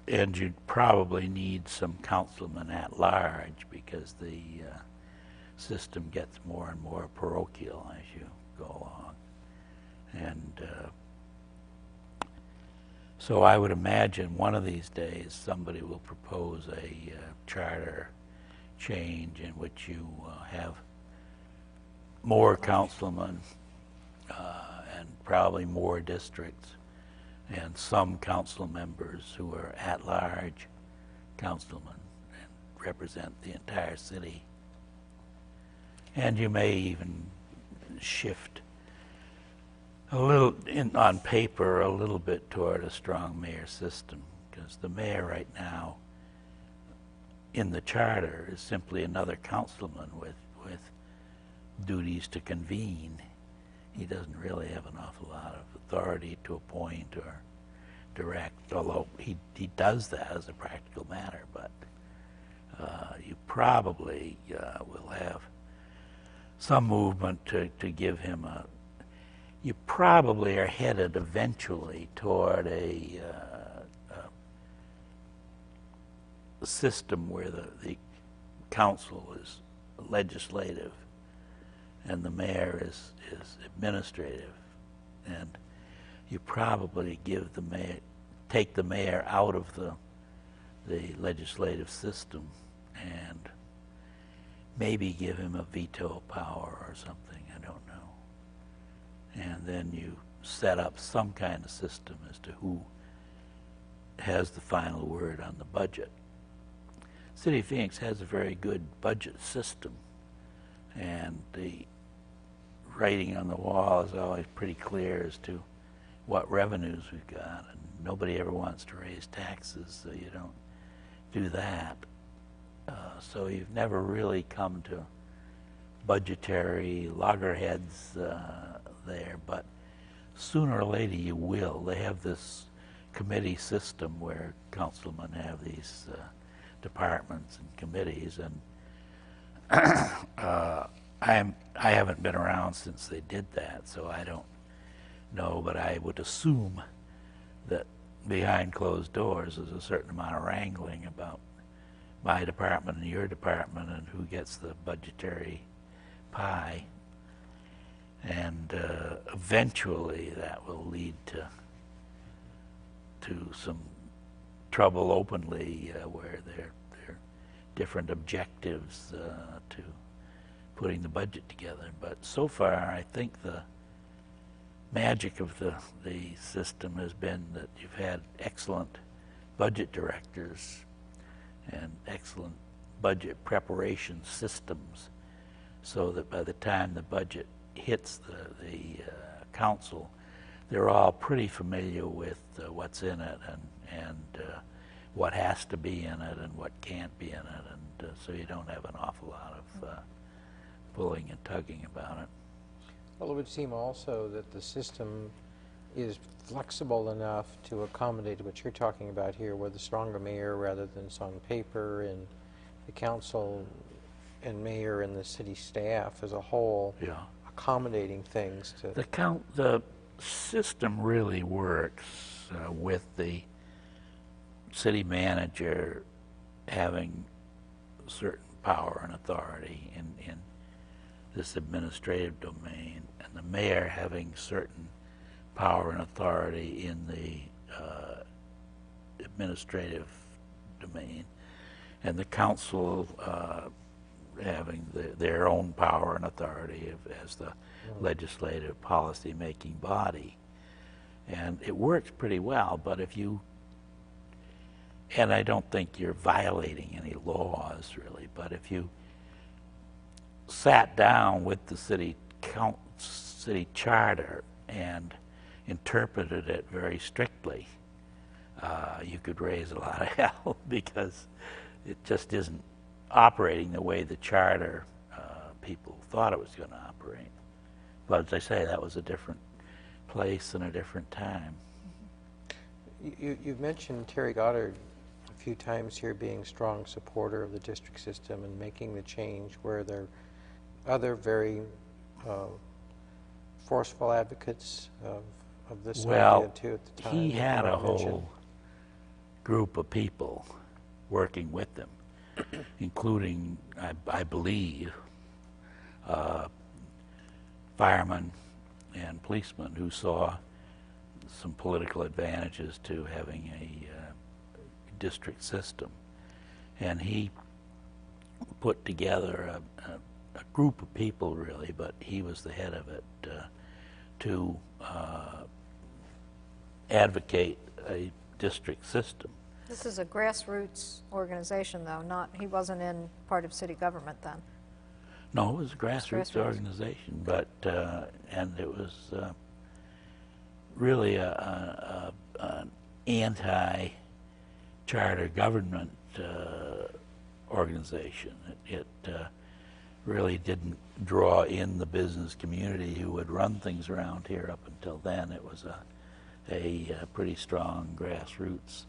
And you'd probably need some councilmen at large because the system gets more and more parochial as you go along. And so I would imagine one of these days somebody will propose a charter change in which you have more councilmen and probably more districts and some council members who are at-large councilmen and represent the entire city. And you may even shift a little, on paper, a little bit toward a strong mayor system, because the mayor right now in the charter is simply another councilman with duties to convene. He doesn't really have an awful lot of authority to appoint or direct, although he does that as a practical matter, but you probably will have some movement to give him a, you probably are headed eventually toward a system where the council is legislative and the mayor is administrative, and you probably give the mayor, take the mayor out of the legislative system and maybe give him a veto power or something, I don't know. And then you set up some kind of system as to who has the final word on the budget. City of Phoenix has a very good budget system, and the writing on the wall is always pretty clear as to what revenues we've got, and nobody ever wants to raise taxes, so you don't do that. So you've never really come to budgetary loggerheads there, but sooner or later you will. They have this committee system where councilmen have these departments and committees, and I haven't been around since they did that, so I don't know, but I would assume that behind closed doors there's a certain amount of wrangling about my department and your department and who gets the budgetary pie, and eventually that will lead to some trouble openly where there are different objectives to putting the budget together. But so far I think the magic of the system has been that you've had excellent budget directors and excellent budget preparation systems, so that by the time the budget hits the council, they're all pretty familiar with what's in it and what has to be in it and what can't be in it, and so you don't have an awful lot of pulling and tugging about it. Well, it would seem also that the system is flexible enough to accommodate what you're talking about here, with a stronger mayor rather than it's on paper, and the council and mayor and the city staff as a whole accommodating things to... The system really works with the city manager having certain power and authority in this administrative domain, and the mayor having certain power and authority in the administrative domain, and the council having their own power and authority as the legislative policy-making body. And it works pretty well, but if you, and I don't think you're violating any laws really, but if you sat down with the city charter and interpreted it very strictly, you could raise a lot of hell, because it just isn't operating the way the charter people thought it was going to operate. But as I say, that was a different place and a different time. You've mentioned Terry Goddard a few times here being a strong supporter of the district system and making the change, where there are other very forceful advocates of this Well, idea too at the time? he that you had a might mention? whole group of people working with him, including, I believe, firemen and policemen who saw some political advantages to having a district system. And he put together a group of people, really, but he was the head of it, to advocate a district system. This is a grassroots organization, though, he wasn't in part of city government then. No, it was a grassroots grassroots. organization, but and it was really an anti-charter government organization. It really didn't draw in the business community who would run things around here up until then. It was a pretty strong grassroots.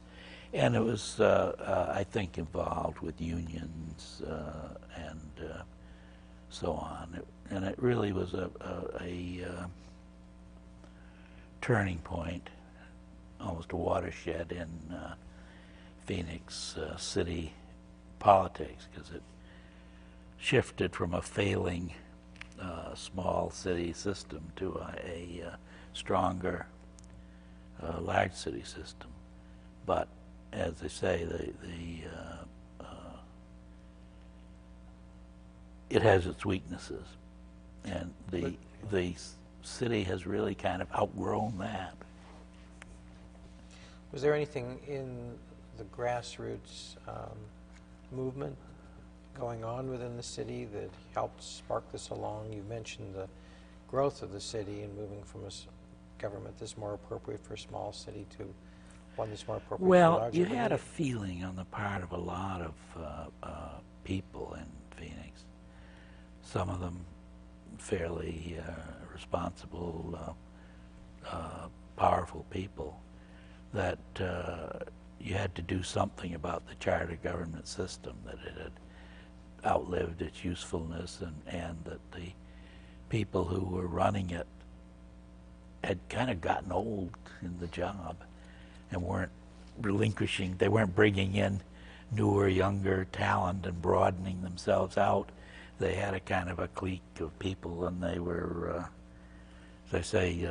And it was, I think, involved with unions and so on. And it really was a turning point, almost a watershed in Phoenix city politics, because it shifted from a failing small city system to a stronger large city system. But as they say, it has its weaknesses, and the city has really kind of outgrown that. Was there anything in the grassroots movement going on within the city that helped spark this along? You mentioned the growth of the city and moving from a government that's more appropriate for a small city to one that's more appropriate for Well, larger. you had a feeling on the part of a lot of people in Phoenix, some of them fairly responsible, powerful people, that you had to do something about the charter government system, that it had outlived its usefulness, and that the people who were running it had kind of gotten old in the job and weren't relinquishing, they weren't bringing in newer, younger talent and broadening themselves out. They had a kind of a clique of people, and they were, as I say,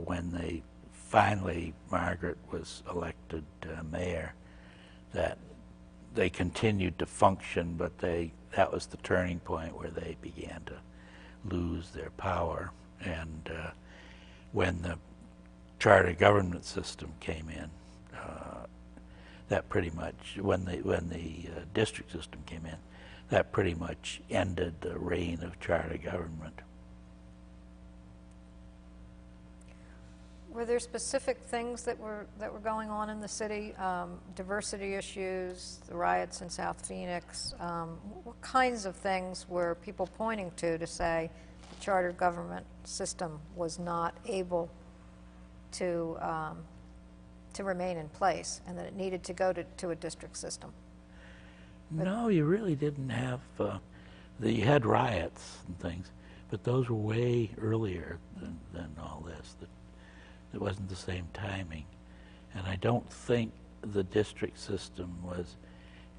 when they finally, Margaret was elected mayor, that they continued to function, but that was the turning point where they began to lose their power. And when the charter government system came in, that pretty much, when the district system came in, that pretty much ended the reign of charter government. Were there specific things that were going on in the city? Diversity issues, the riots in South Phoenix. What kinds of things were people pointing to say the charter government system was not able to remain in place, and that it needed to go to a district system? No, you really didn't have, you had riots and things, but those were way earlier than all this. It wasn't the same timing. And I don't think the district system was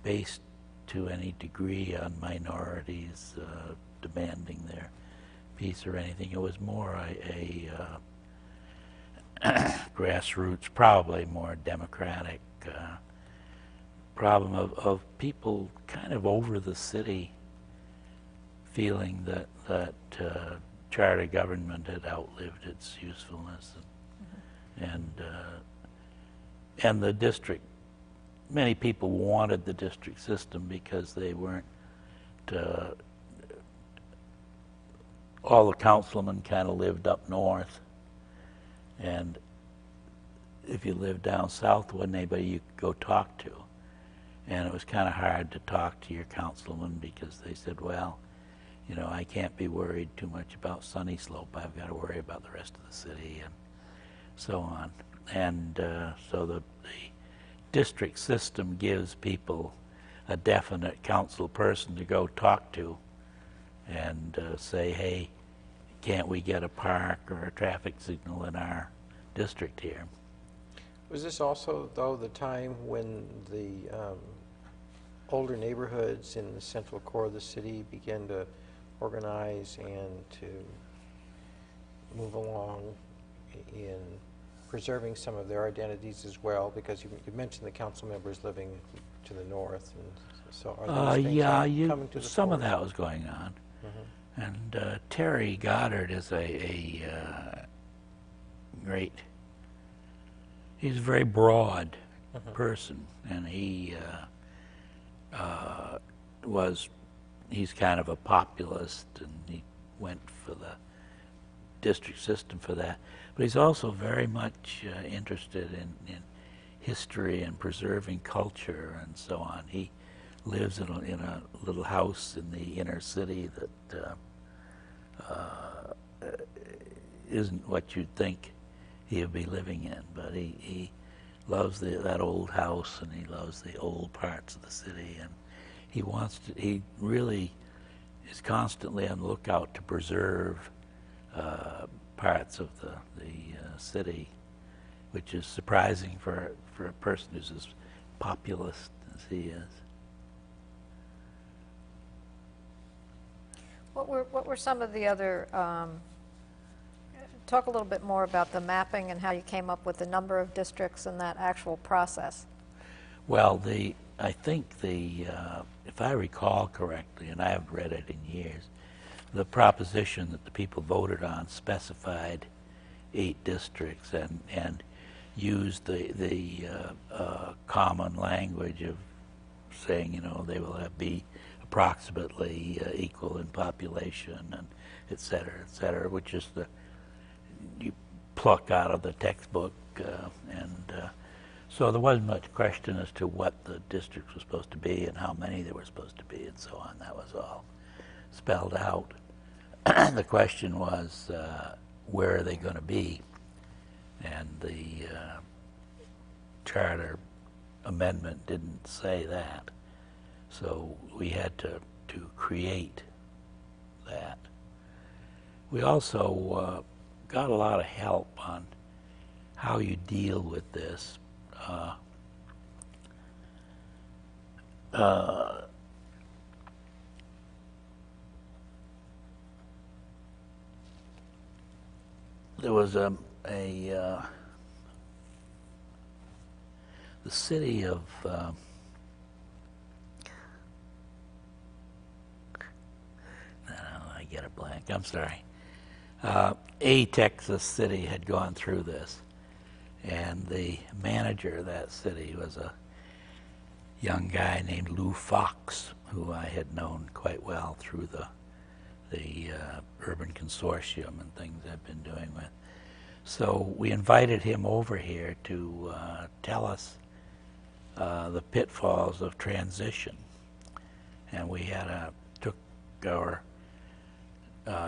based to any degree on minorities demanding their piece or anything. It was more a grassroots, probably more democratic problem of people kind of over the city feeling that charter government had outlived its usefulness. And the district, many people wanted the district system because they weren't, all the councilmen kind of lived up north, and if you lived down south, wasn't anybody you could go talk to. And it was kind of hard to talk to your councilman because they said, well, you know, I can't be worried too much about Sunny Slope. I've got to worry about the rest of the city, and so on. And so the district system gives people a definite council person to go talk to and say, hey, can't we get a park or a traffic signal in our district here? Was this also, though, the time when the older neighborhoods in the central core of the city began to organize and to move along in preserving some of their identities as well? Because you mentioned the council members living to the north, and so are those things Yeah, coming to the some of fore? that was going on. And Terry Goddard is a great, he's a very broad person, and he's kind of a populist, and he went for the district system for that. But he's also very much interested in history and preserving culture and so on. He lives in a little house in the inner city that isn't what you'd think he would be living in, but he loves that old house, and he loves the old parts of the city, and he really is constantly on the lookout to preserve parts of the city, which is surprising for a person who's as populist as he is. What were some of the other, talk a little bit more about the mapping and how you came up with the number of districts and that actual process. Well, I think if I recall correctly, and I haven't read it in years, the proposition that the people voted on specified 8 districts and used the common language of saying, you know, they will be approximately equal in population, and et cetera, which is you pluck out of the textbook, so there wasn't much question as to what the districts were supposed to be and how many there were supposed to be and so on. That was all spelled out. The question was, where are they going to be? And the charter amendment didn't say that. So we had to create that. We also got a lot of help on how you deal with this. There was the city of I get a blank. I'm sorry. A Texas city had gone through this, and the manager of that city was a young guy named Lou Fox, who I had known quite well through the urban consortium and things I've been doing with. So we invited him over here to tell us the pitfalls of transition, and we took our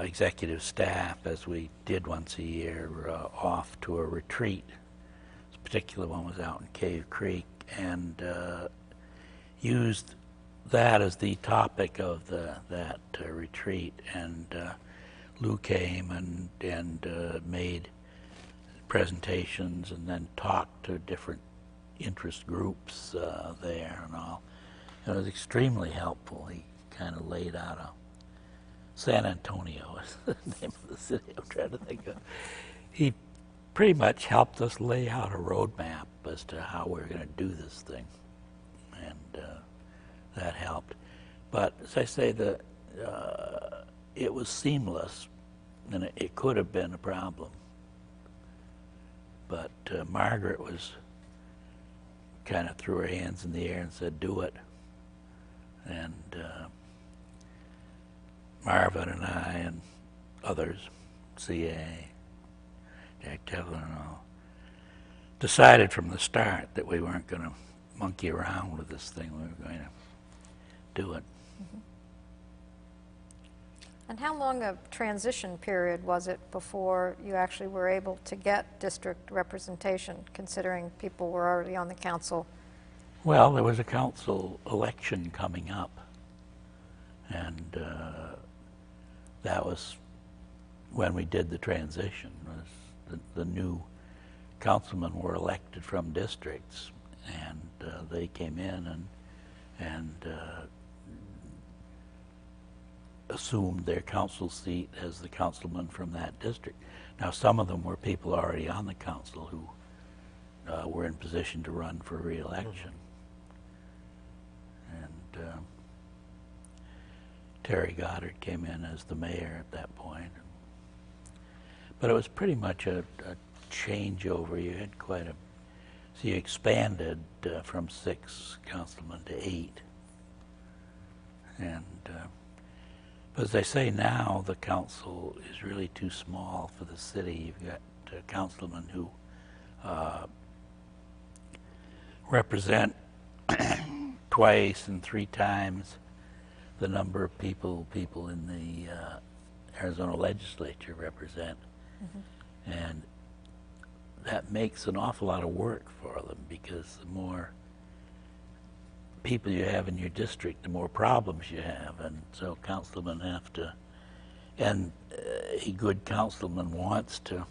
executive staff, as we did once a year, off to a retreat. This particular one was out in Cave Creek, and used that as the topic of that retreat. And Lou came and made presentations, and then talked to different interest groups there and all. It was extremely helpful. He kind of laid out San Antonio is the name of the city I'm trying to think of. He pretty much helped us lay out a roadmap as to how we're going to do this thing, and that helped. But as I say, it was seamless, and it could have been a problem. But Margaret kind of threw her hands in the air and said, "Do it," and Marvin and I and others, CA, Jack Tevlin and all, decided from the start that we weren't going to monkey around with this thing. We were going to do it. Mm-hmm. And how long a transition period was it before you actually were able to get district representation, considering people were already on the council? Well, there was a council election coming up, and when we did the transition. Was the new councilmen were elected from districts, and they came in and assumed their council seat as the councilman from that district. Now, some of them were people already on the council who were in position to run for re-election. And Terry Goddard came in as the mayor at that point. But it was pretty much a changeover. You had quite a, so you expanded from 6 councilmen to 8. And but as I say now, the council is really too small for the city. You've got councilmen who represent twice and 3 times the number of people in the Arizona legislature represent. Mm-hmm. And that makes an awful lot of work for them, because the more people you have in your district, the more problems you have. And so councilmen have to, and a good councilman wants to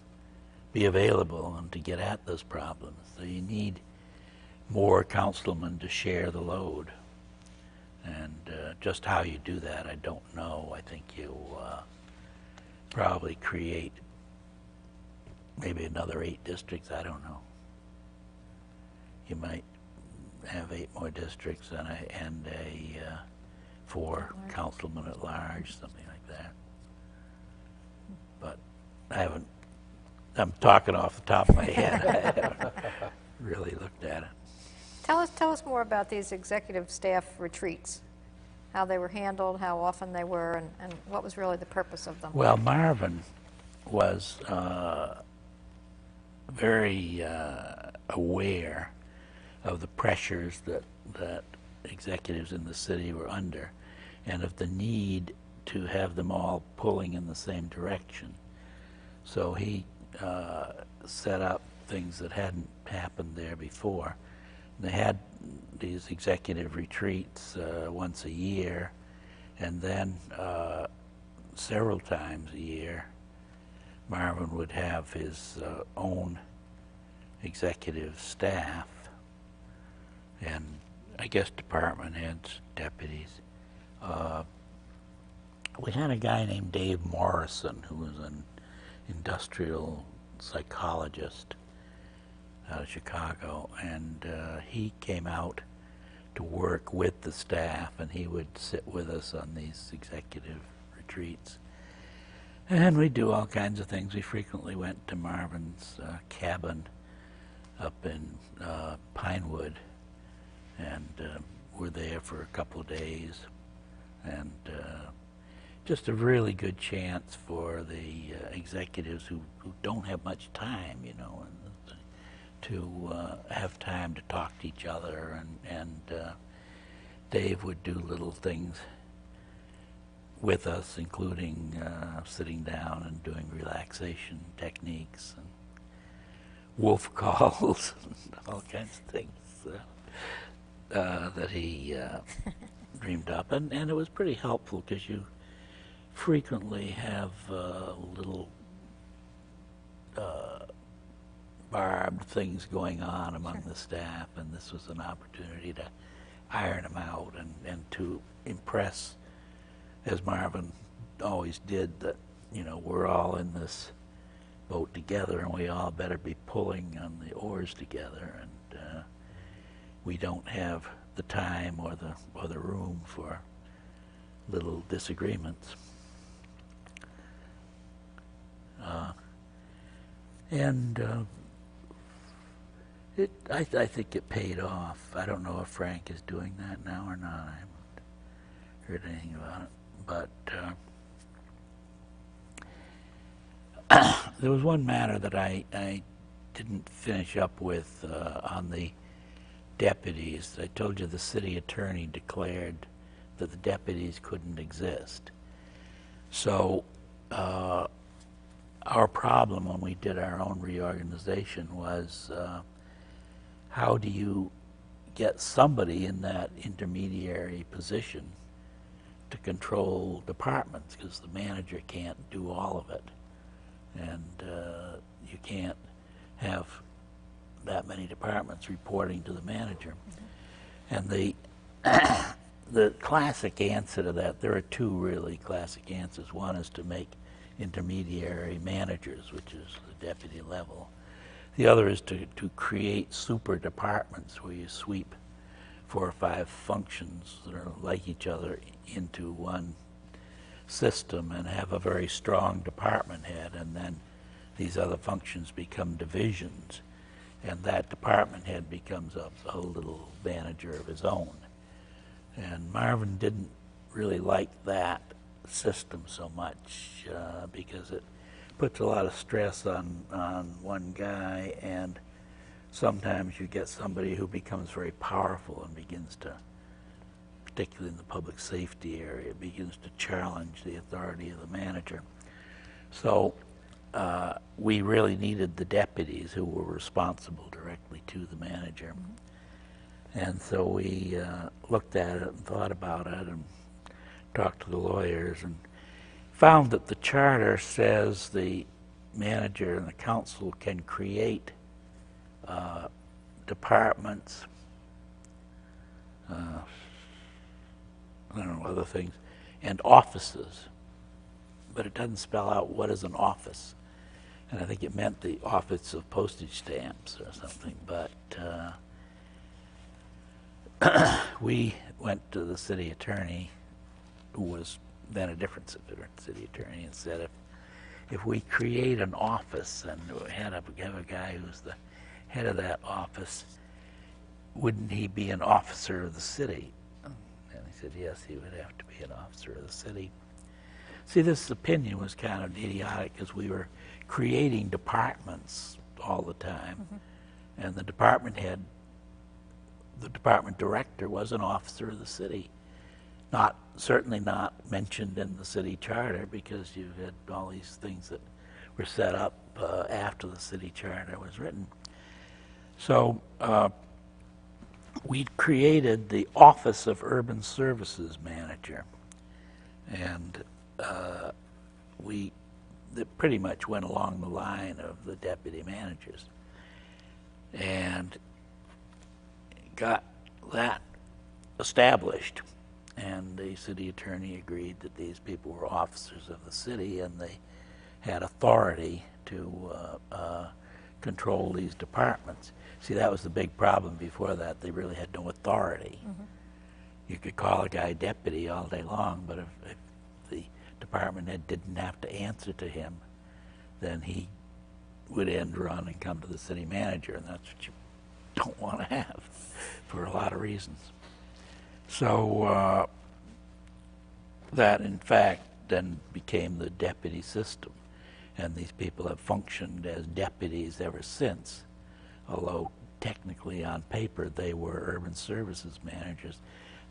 be available and to get at those problems. So you need more councilmen to share the load. And just how you do that, I don't know. I think you probably create maybe another 8 districts, I don't know. You might have 8 more districts and a 4 councilmen at large, something like that. But I'm talking off the top of my head. I haven't really looked at it. Tell us more about these executive staff retreats, how they were handled, how often they were, and what was really the purpose of them. Well, Marvin was very aware of the pressures that executives in the city were under, and of the need to have them all pulling in the same direction. So he set up things that hadn't happened there before. They had these executive retreats once a year, and then several times a year, Marvin would have his own executive staff, and I guess department heads, deputies. We had a guy named Dave Morrison, who was an industrial psychologist out of Chicago, and he came out to work with the staff, and he would sit with us on these executive retreats. And we'd do all kinds of things. We frequently went to Marvin's cabin up in Pinewood, and were there for a couple of days, and just a really good chance for the executives who don't have much time, you know, and to have time to talk to each other, and Dave would do little things with us, including sitting down and doing relaxation techniques and wolf calls and all kinds of things that he dreamed up. And it was pretty helpful, because you frequently have little barbed things going on among the staff, and this was an opportunity to iron them out and to impress, as Marvin always did, that, you know, we're all in this boat together, and we all better be pulling on the oars together, and we don't have the time or the room for little disagreements. I think it paid off. I don't know if Frank is doing that now or not. I haven't heard anything about it. But there was one matter that I didn't finish up with on the deputies. I told you the city attorney declared that the deputies couldn't exist. So our problem when we did our own reorganization was how do you get somebody in that intermediary position to control departments, because the manager can't do all of it. and you can't have that many departments reporting to the manager. And the classic answer to that, there are two really classic answers. One is to make intermediary managers, which is the deputy level. The other is to create super departments where you sweep 4 or 5 functions that are like each other into one system and have a very strong department head, and then these other functions become divisions, and that department head becomes a little manager of his own. And Marvin didn't really like that system so much because it puts a lot of stress on one guy, and sometimes you get somebody who becomes very powerful and begins to, particularly in the public safety area, begins to challenge the authority of the manager. So we really needed the deputies who were responsible directly to the manager. And so we looked at it and thought about it and talked to the lawyers and found that the charter says the manager and the council can create departments, I don't know, other things, and offices, but it doesn't spell out what is an office. And I think it meant the office of postage stamps or something, but we went to the city attorney, who was then a different city attorney, and said if we create an office and have a guy who's the head of that office, wouldn't he be an officer of the city? And he said, yes, he would have to be an officer of the city. See, this opinion was kind of idiotic because we were creating departments all the time, and the department head, the department director, was an officer of the city. Certainly not mentioned in the city charter, because you had all these things that were set up after the city charter was written. So we created the Office of Urban Services Manager, and that pretty much went along the line of the deputy managers, and got that established. And the city attorney agreed that these people were officers of the city and they had authority to control these departments. See, that was the big problem before that. They really had no authority. You could call a guy deputy all day long, but if the department head didn't have to answer to him, then he would end run and come to the city manager, and that's what you don't want to have for a lot of reasons. So that, in fact, then became the deputy system, and these people have functioned as deputies ever since, although technically on paper they were urban services managers.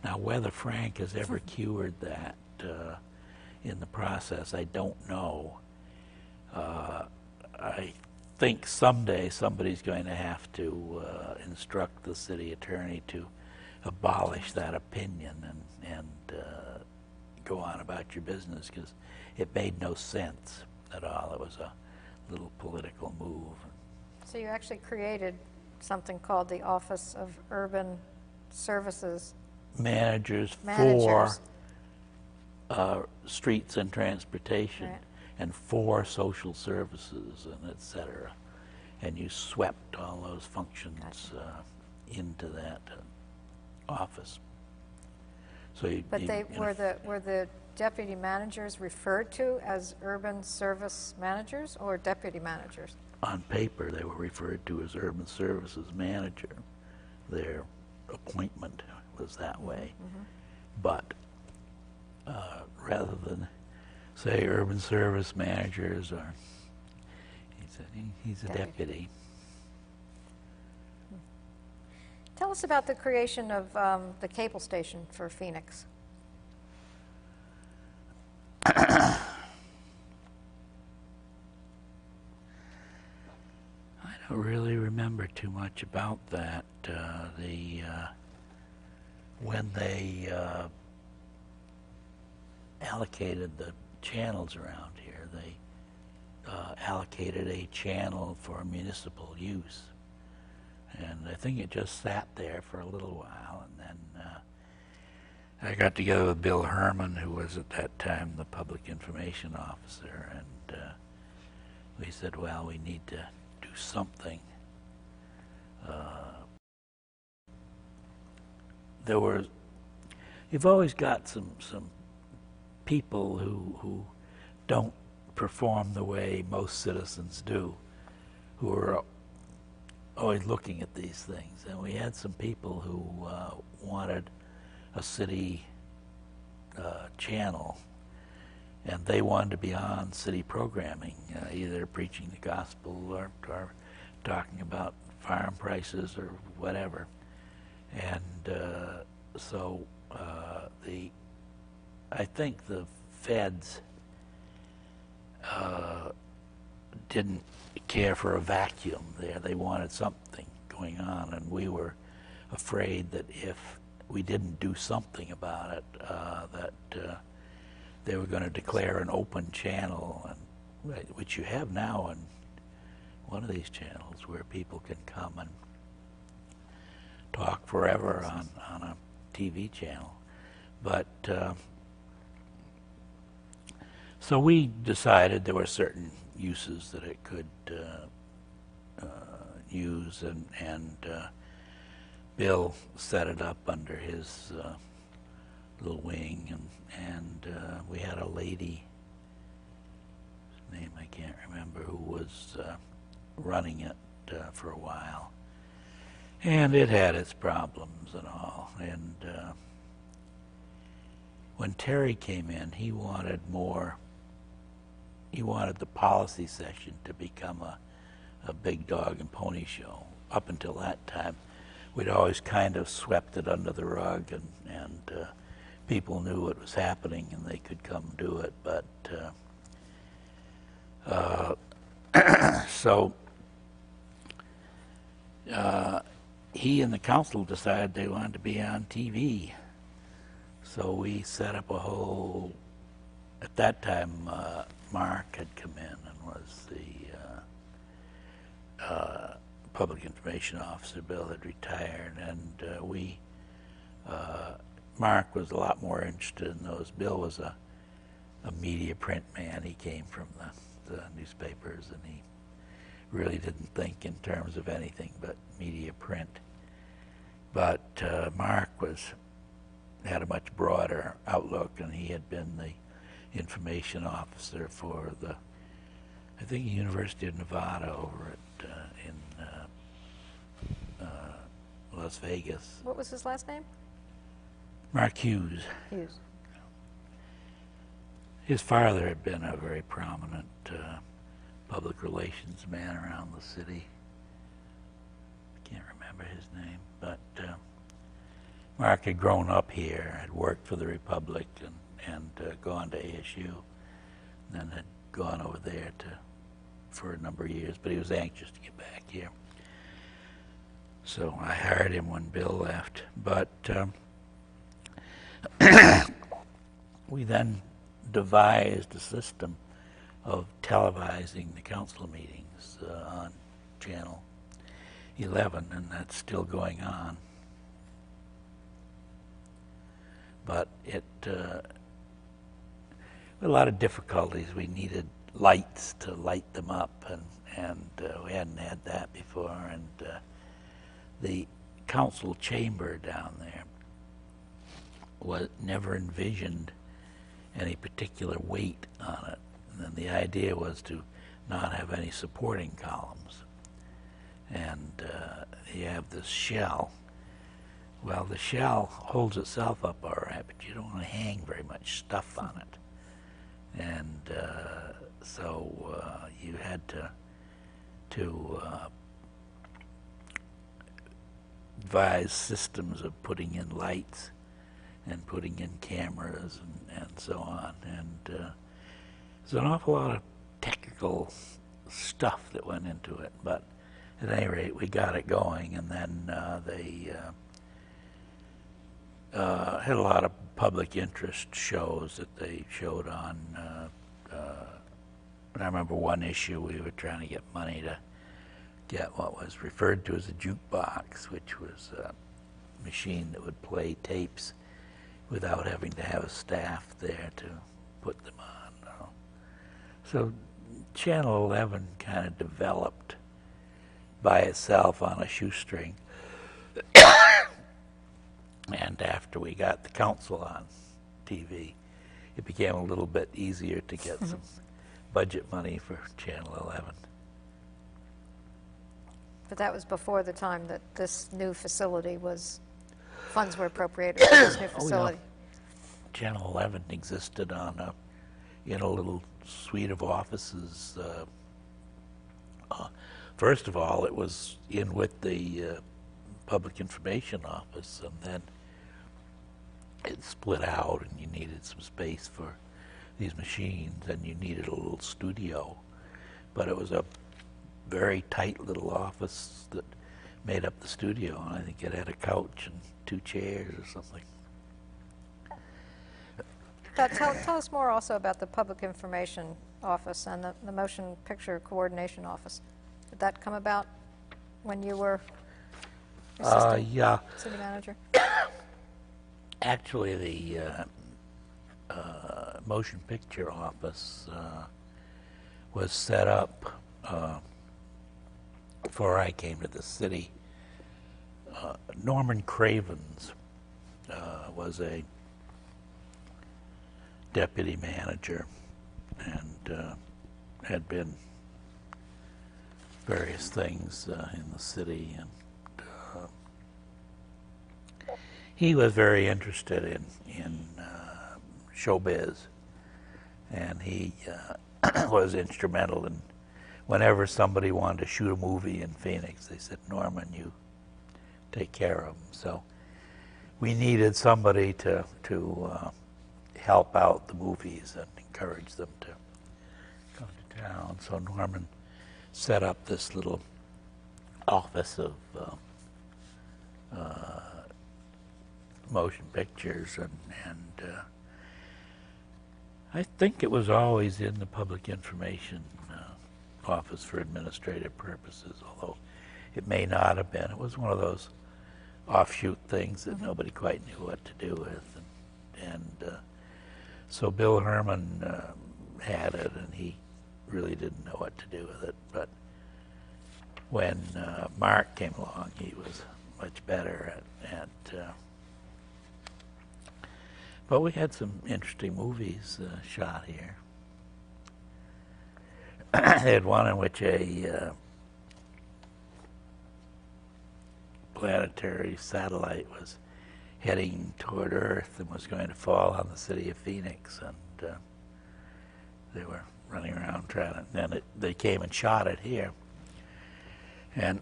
Now, whether Frank has ever cured that in the process, I don't know. I think someday somebody's going to have to instruct the city attorney to abolish that opinion and go on about your business, because it made no sense at all. It was a little political move. So you actually created something called the Office of Urban Services Managers Managers. for streets and transportation, Right. and for social services and et cetera. And you swept all those functions into that office. So But were the deputy managers referred to as urban service managers or deputy managers? on paper they were referred to as urban services manager. Their appointment was that way. But rather than say urban service managers, or he said he's a deputy. Tell us about the creation of the cable station for Phoenix. I don't really remember too much about that. When they allocated the channels around here, they dedicated a channel for municipal use. And I think it just sat there for a little while, and then I got together with Bill Herman, who was at that time the public information officer, and we said, well, we need to do something. You've always got some people who don't perform the way most citizens do, who are always looking at these things. And we had some people who wanted a city channel, and they wanted to be on city programming, either preaching the gospel or talking about farm prices or whatever. And so I think the feds didn't care for a vacuum there. They wanted something going on, and we were afraid that if we didn't do something about it, that they were going to declare an open channel, and which you have now in one of these channels, where people can come and talk forever on a TV channel. But so we decided there were certain uses that it could use, and Bill set it up under his little wing, and we had a lady, whose name I can't remember, who was running it for a while, and it had its problems and all. And when Terry came in, he wanted more. He wanted the policy section to become a big dog and pony show. Up until that time, we'd always kind of swept it under the rug, and people knew what was happening and they could come do it. But so he and the council decided they wanted to be on TV. So we set up a whole, at that time, Mark had come in and was the public information officer. Bill had retired, and Mark was a lot more interested in those. Bill was a media print man. He came from the newspapers, and he really didn't think in terms of anything but media print. But Mark had a much broader outlook, and he had been the information officer for I think, University of Nevada over in Las Vegas. What was his last name? Mark Hughes. Hughes. His father had been a very prominent public relations man around the city. I can't remember his name, but Mark had grown up here, had worked for the Republic, and gone to ASU, and then had gone over there for a number of years, but he was anxious to get back here. So I hired him when Bill left. But we then devised a system of televising the council meetings on Channel 11, and that's still going on. But it with a lot of difficulties. We needed lights to light them up, and we hadn't had that before. And the council chamber down there never envisioned any particular weight on it. And then the idea was to not have any supporting columns. And you have this shell. Well, the shell holds itself up all right, but you don't want to hang very much stuff on it. And so you had to devise systems of putting in lights and putting in cameras and so on. And there's an awful lot of technical stuff that went into it, but at any rate, we got it going, and then they had a lot of public interest shows that they showed on And I remember one issue we were trying to get money to get what was referred to as a jukebox, which was a machine that would play tapes without having to have a staff there to put them on. So Channel 11 kind of developed by itself on a shoestring. And after we got the council on TV, it became a little bit easier to get some budget money for Channel 11. But that was before the time that this new facility was, funds were appropriated for this new facility. Channel 11 existed in a little suite of offices. First of all, it was in with the Public Information Office, and then it split out, and you needed some space for these machines, and you needed a little studio. But it was a very tight little office that made up the studio, and I think it had a couch and 2 chairs or something. Tell us more also about the Public Information Office and the Motion Picture Coordination Office. Did that come about when you were assistant Yeah. city manager? Actually, the Motion Picture Office was set up before I came to the city. Norman Cravens was a deputy manager and had been various things in the city, and he was very interested in showbiz, and he was instrumental in whenever somebody wanted to shoot a movie in Phoenix, they said, Norman, you take care of them. So we needed somebody to help out the movies and encourage them to come to town. So Norman set up this little office of motion pictures, and I think it was always in the Public Information Office for administrative purposes, although it may not have been. It was one of those offshoot things that nobody quite knew what to do with, and so Bill Herman had it, and he really didn't know what to do with it. But when Mark came along, he was much better at but we had some interesting movies shot here. They had one in which a planetary satellite was heading toward Earth and was going to fall on the city of Phoenix, and they were running around trying to, then they came and shot it here. And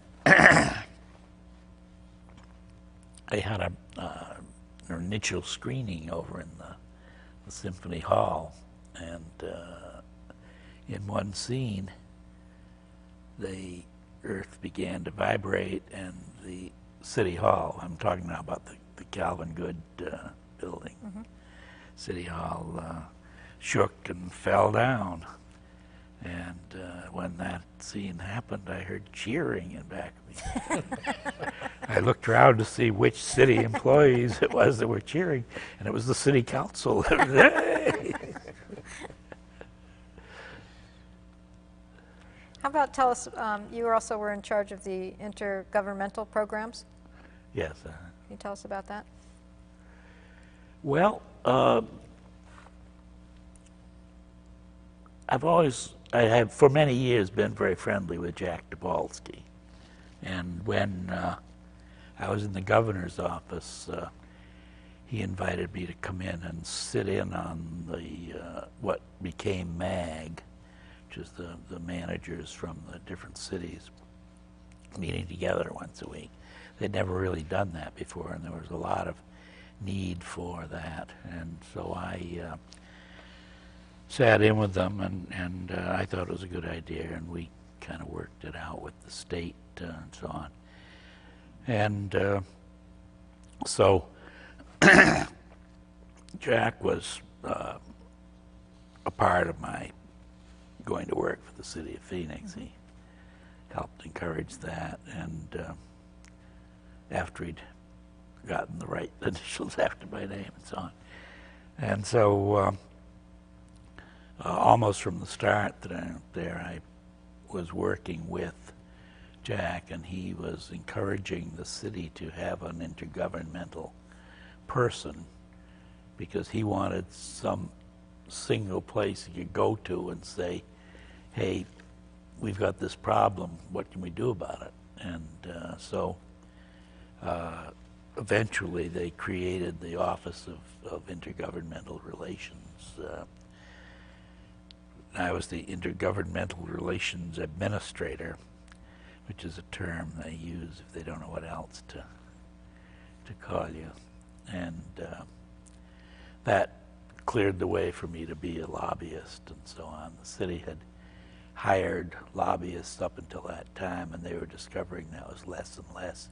they had an initial screening over in the Symphony Hall, and in one scene, the Earth began to vibrate, and the City Hall, I'm talking now about the Calvin Good building, City Hall shook and fell down. And when that scene happened, I heard cheering in back of me. I looked around to see which city employees it was that were cheering, and it was the city council. How about tell us, you also were in charge of the intergovernmental programs. Yes. Can you tell us about that? Well, I have for many years been very friendly with Jack Dabalski. And when I was in the governor's office, he invited me to come in and sit in on the what became MAG, which is the managers from the different cities meeting together once a week. They'd never really done that before, and there was a lot of need for that. And so I sat in with them, and I thought it was a good idea, and we kind of worked it out with the state and so on. And so Jack was a part of my going to work for the city of Phoenix. He helped encourage that, and after he'd gotten the right initials after my name and so on. And so almost from the start there, I was working with Jack, and he was encouraging the city to have an intergovernmental person because he wanted some single place he could go to and say, hey, we've got this problem, what can we do about it? And so eventually they created the Office of Intergovernmental Relations. I was the Intergovernmental Relations Administrator, which is a term they use if they don't know what else to call you. And that cleared the way for me to be a lobbyist and so on. The city had hired lobbyists up until that time, and they were discovering that was less and less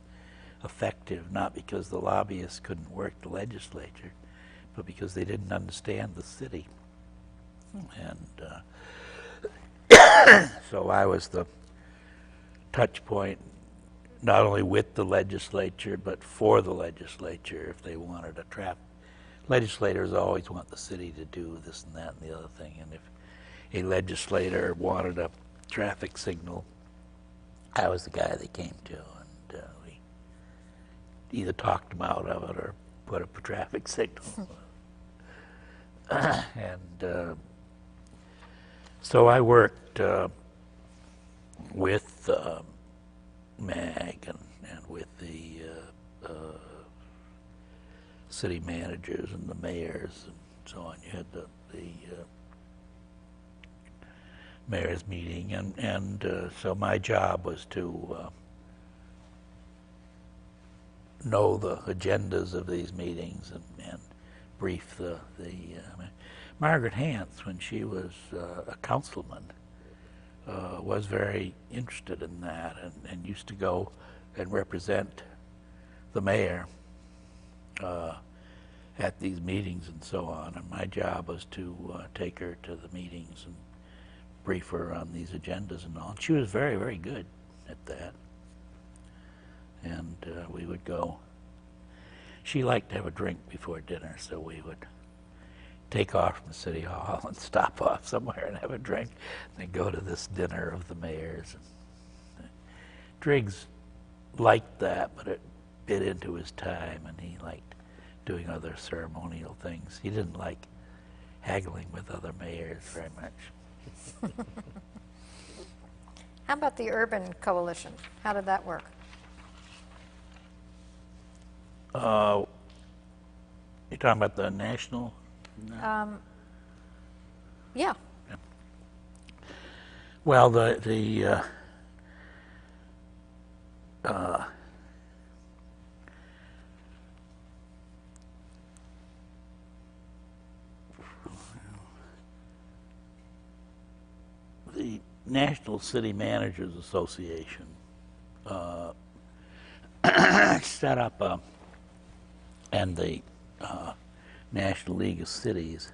effective, not because the lobbyists couldn't work the legislature, but because they didn't understand the city. And so I was the touch point, not only with the legislature, but for the legislature if they wanted a traffic. Legislators always want the city to do this and that and the other thing, and if a legislator wanted a traffic signal, I was the guy they came to, and we either talked them out of it or put up a traffic signal. And so I worked with MAG and with the city managers and the mayors and so on. You had the mayor's meeting, and so my job was to know the agendas of these meetings and brief the Margaret Hance, when she was a councilman, was very interested in that and used to go and represent the mayor at these meetings and so on. And my job was to take her to the meetings and brief her on these agendas and all. And she was very, very good at that. And we would go. She liked to have a drink before dinner, so we would take off from City Hall and stop off somewhere and have a drink, and then go to this dinner of the mayors. Driggs liked that, but it bit into his time, and he liked doing other ceremonial things. He didn't like haggling with other mayors very much. How about the Urban Coalition? How did that work? You're talking about the national? Yeah. Well, the National City Managers Association set up and the National League of Cities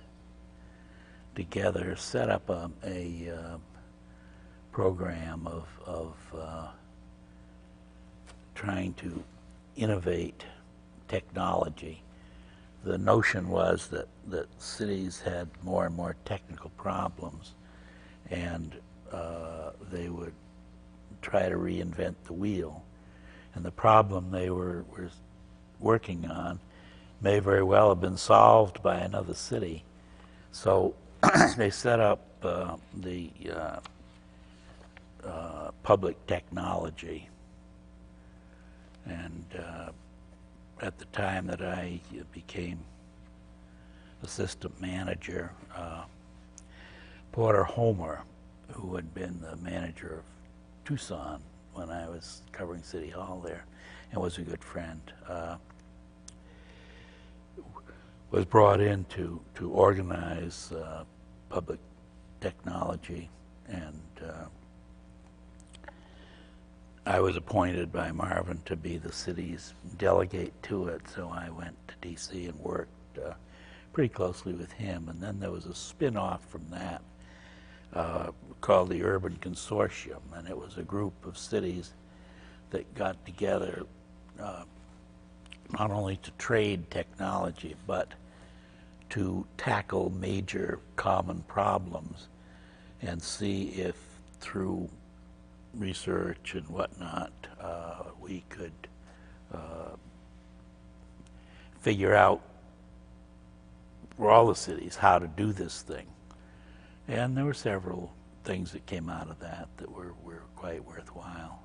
together set up a program of trying to innovate technology. The notion was that cities had more and more technical problems, and they would try to reinvent the wheel. And the problem they were working on may very well have been solved by another city. So they set up the public technology. And at the time that I became assistant manager, Porter Homer, who had been the manager of Tucson when I was covering City Hall there and was a good friend, was brought in to organize public technology, and I was appointed by Marvin to be the city's delegate to it, so I went to DC and worked pretty closely with him. And then there was a spin-off from that called the Urban Consortium, and it was a group of cities that got together not only to trade technology, but to tackle major common problems and see if through research and whatnot we could figure out for all the cities how to do this thing. And there were several things that came out of that that were quite worthwhile.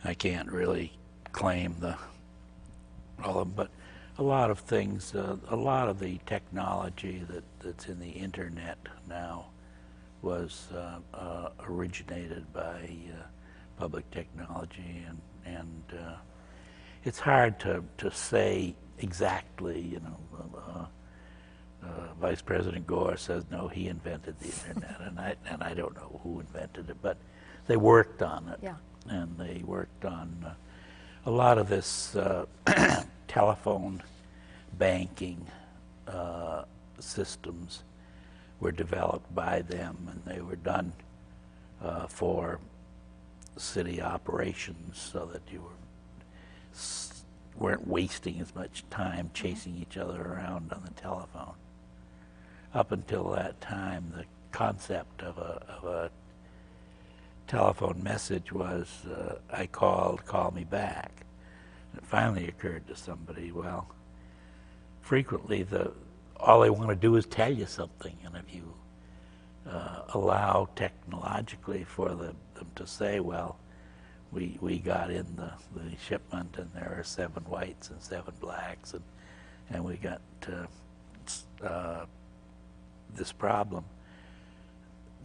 I can't really claim all of them, but a lot of things, a lot of the technology that's in the internet now was originated by public technology, and it's hard to say exactly, you know. Vice President Gore says no, he invented the internet, and I don't know who invented it, but they worked on it. Yeah. And they worked on a lot of this telephone banking systems were developed by them, and they were done for city operations so that you weren't wasting as much time chasing each other around on the telephone. Up until that time, the concept of a telephone message was, I called, call me back. And it finally occurred to somebody, well, frequently all they want to do is tell you something, and if you allow technologically for them to say, well, we got in the shipment and there are 7 whites and 7 blacks, and we got this problem,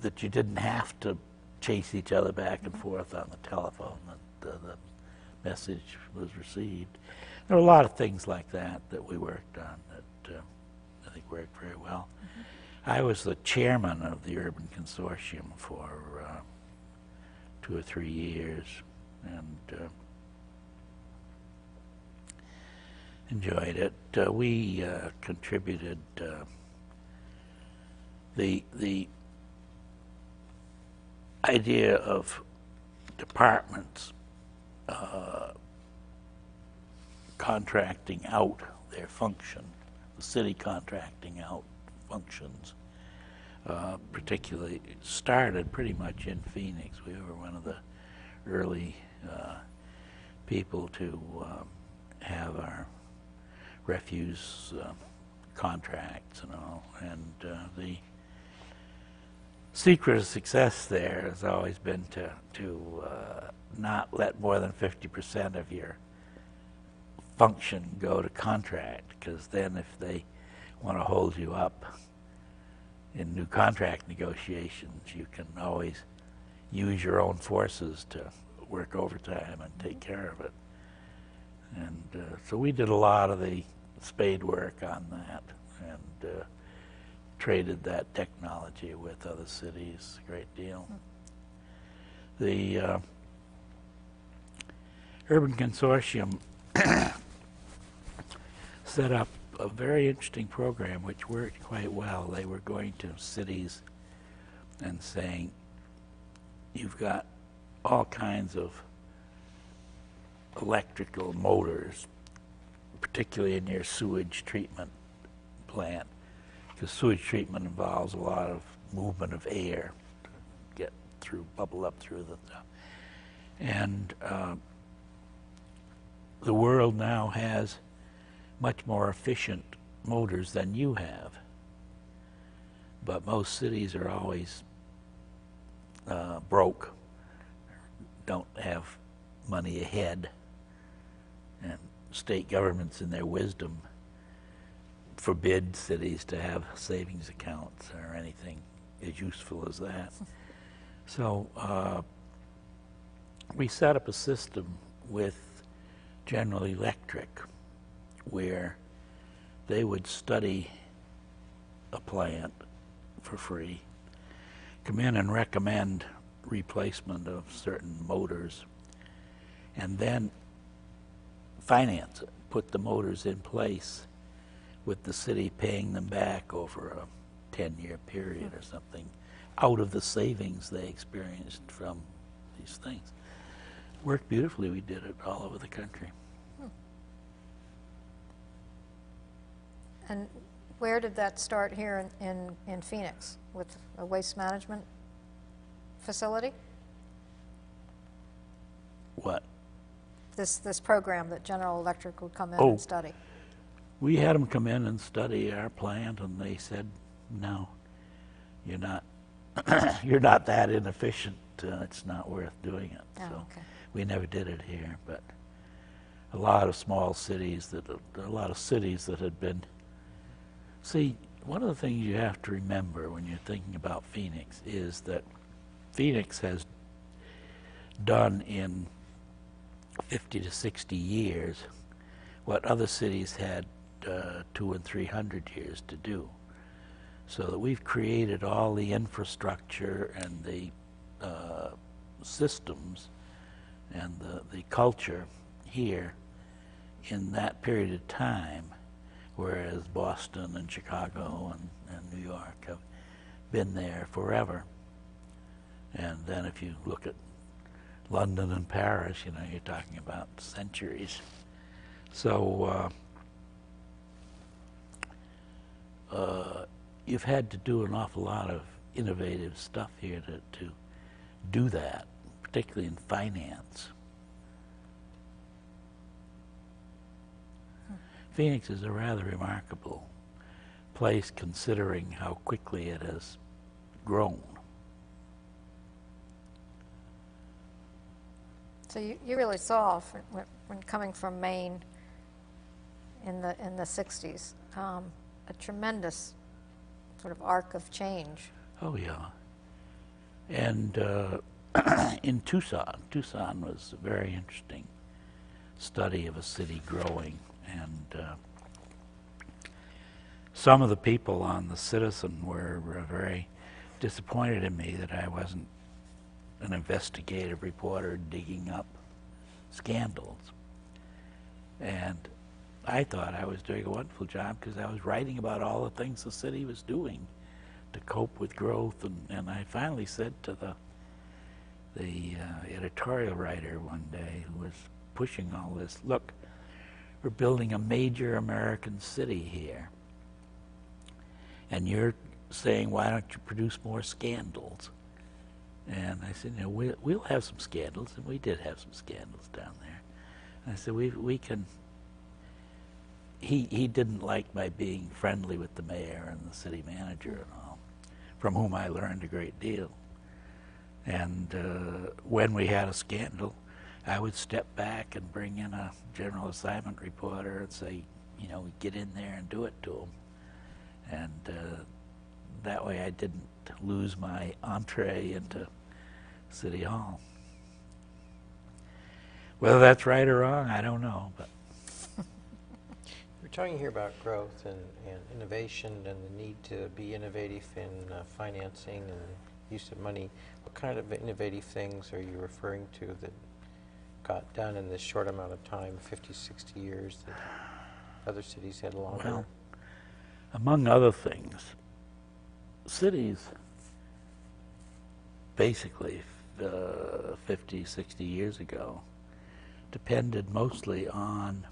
that you didn't have to chase each other back and forth on the telephone, that the message was received. There were a lot of things like that we worked on that I think worked very well. I was the chairman of the Urban Consortium for 2 or 3 years, and enjoyed it. We contributed the idea of departments contracting out their function, the city contracting out functions, particularly started pretty much in Phoenix. We were one of the early people to have our refuse contracts and all, and the secret of success there has always been to not let more than 50% of your function go to contract, because then if they want to hold you up in new contract negotiations, you can always use your own forces to work overtime and take care of it. And so we did a lot of the spade work on that, and traded that technology with other cities a great deal. The Urban Consortium set up a very interesting program which worked quite well. They were going to cities and saying, you've got all kinds of electrical motors, particularly in your sewage treatment plant, because sewage treatment involves a lot of movement of air to get through, bubble up through the stuff. And the world now has much more efficient motors than you have, but most cities are always broke, don't have money ahead, and state governments in their wisdom forbid cities to have savings accounts or anything as useful as that. So we set up a system with General Electric where they would study a plant for free, come in and recommend replacement of certain motors, and then finance it, put the motors in place with the city paying them back over a 10-year period or something out of the savings they experienced from these things. Worked beautifully. We did it all over the country. And where did that start here in Phoenix, with a waste management facility? What? This program that General Electric would come in Oh. and study. We had them come in and study our plant, and they said, "No, you're not. You're not that inefficient. It's not worth doing it." Oh, So okay. we never did it here. But a lot of small cities that had been. See, one of the things you have to remember when you're thinking about Phoenix is that Phoenix has done in 50 to 60 years what other cities had 200 and 300 years to do. So that we've created all the infrastructure and the systems and the culture here in that period of time, whereas Boston and Chicago and New York have been there forever. And then if you look at London and Paris, you know, you're talking about centuries. So you've had to do an awful lot of innovative stuff here to do that, particularly in finance. Phoenix is a rather remarkable place considering how quickly it has grown. So you really saw, when coming from Maine in the 60s, a tremendous sort of arc of change. Oh yeah. And in Tucson was a very interesting study of a city growing, and some of the people on the Citizen were very disappointed in me that I wasn't an investigative reporter digging up scandals. And I thought I was doing a wonderful job because I was writing about all the things the city was doing to cope with growth. And I finally said to the editorial writer one day who was pushing all this, "Look, we're building a major American city here. And you're saying, why don't you produce more scandals?" And I said, you know, we'll have some scandals, and we did have some scandals down there. And I said, we can. He didn't like my being friendly with the mayor and the city manager and all, from whom I learned a great deal. And when we had a scandal, I would step back and bring in a general assignment reporter and say, you know, get in there and do it to him. And that way I didn't lose my entree into City Hall. Whether that's right or wrong, I don't know. But We're talking here about growth and innovation and the need to be innovative in financing and use of money. What kind of innovative things are you referring to that got done in this short amount of time, 50, 60 years, that other cities had longer? Well, among other things, cities basically 50, 60 years ago depended mostly on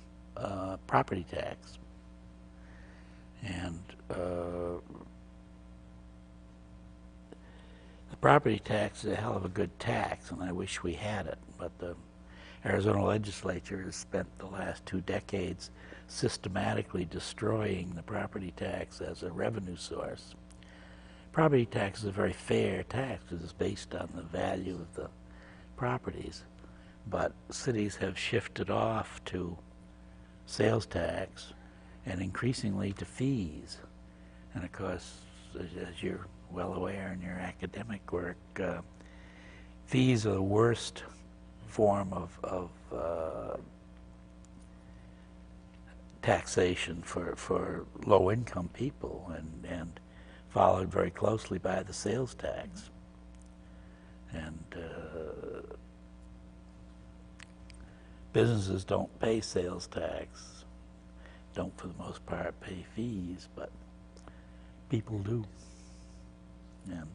property tax. And the property tax is a hell of a good tax, and I wish we had it, but the Arizona legislature has spent the last 2 decades systematically destroying the property tax as a revenue source. Property tax is a very fair tax because it's based on the value of the properties, but cities have shifted off to sales tax and increasingly to fees. And of course, as you're well aware in your academic work, fees are the worst form of taxation for low-income people, and followed very closely by the sales tax. And businesses don't pay sales tax. don't for the most part pay fees, but people do. And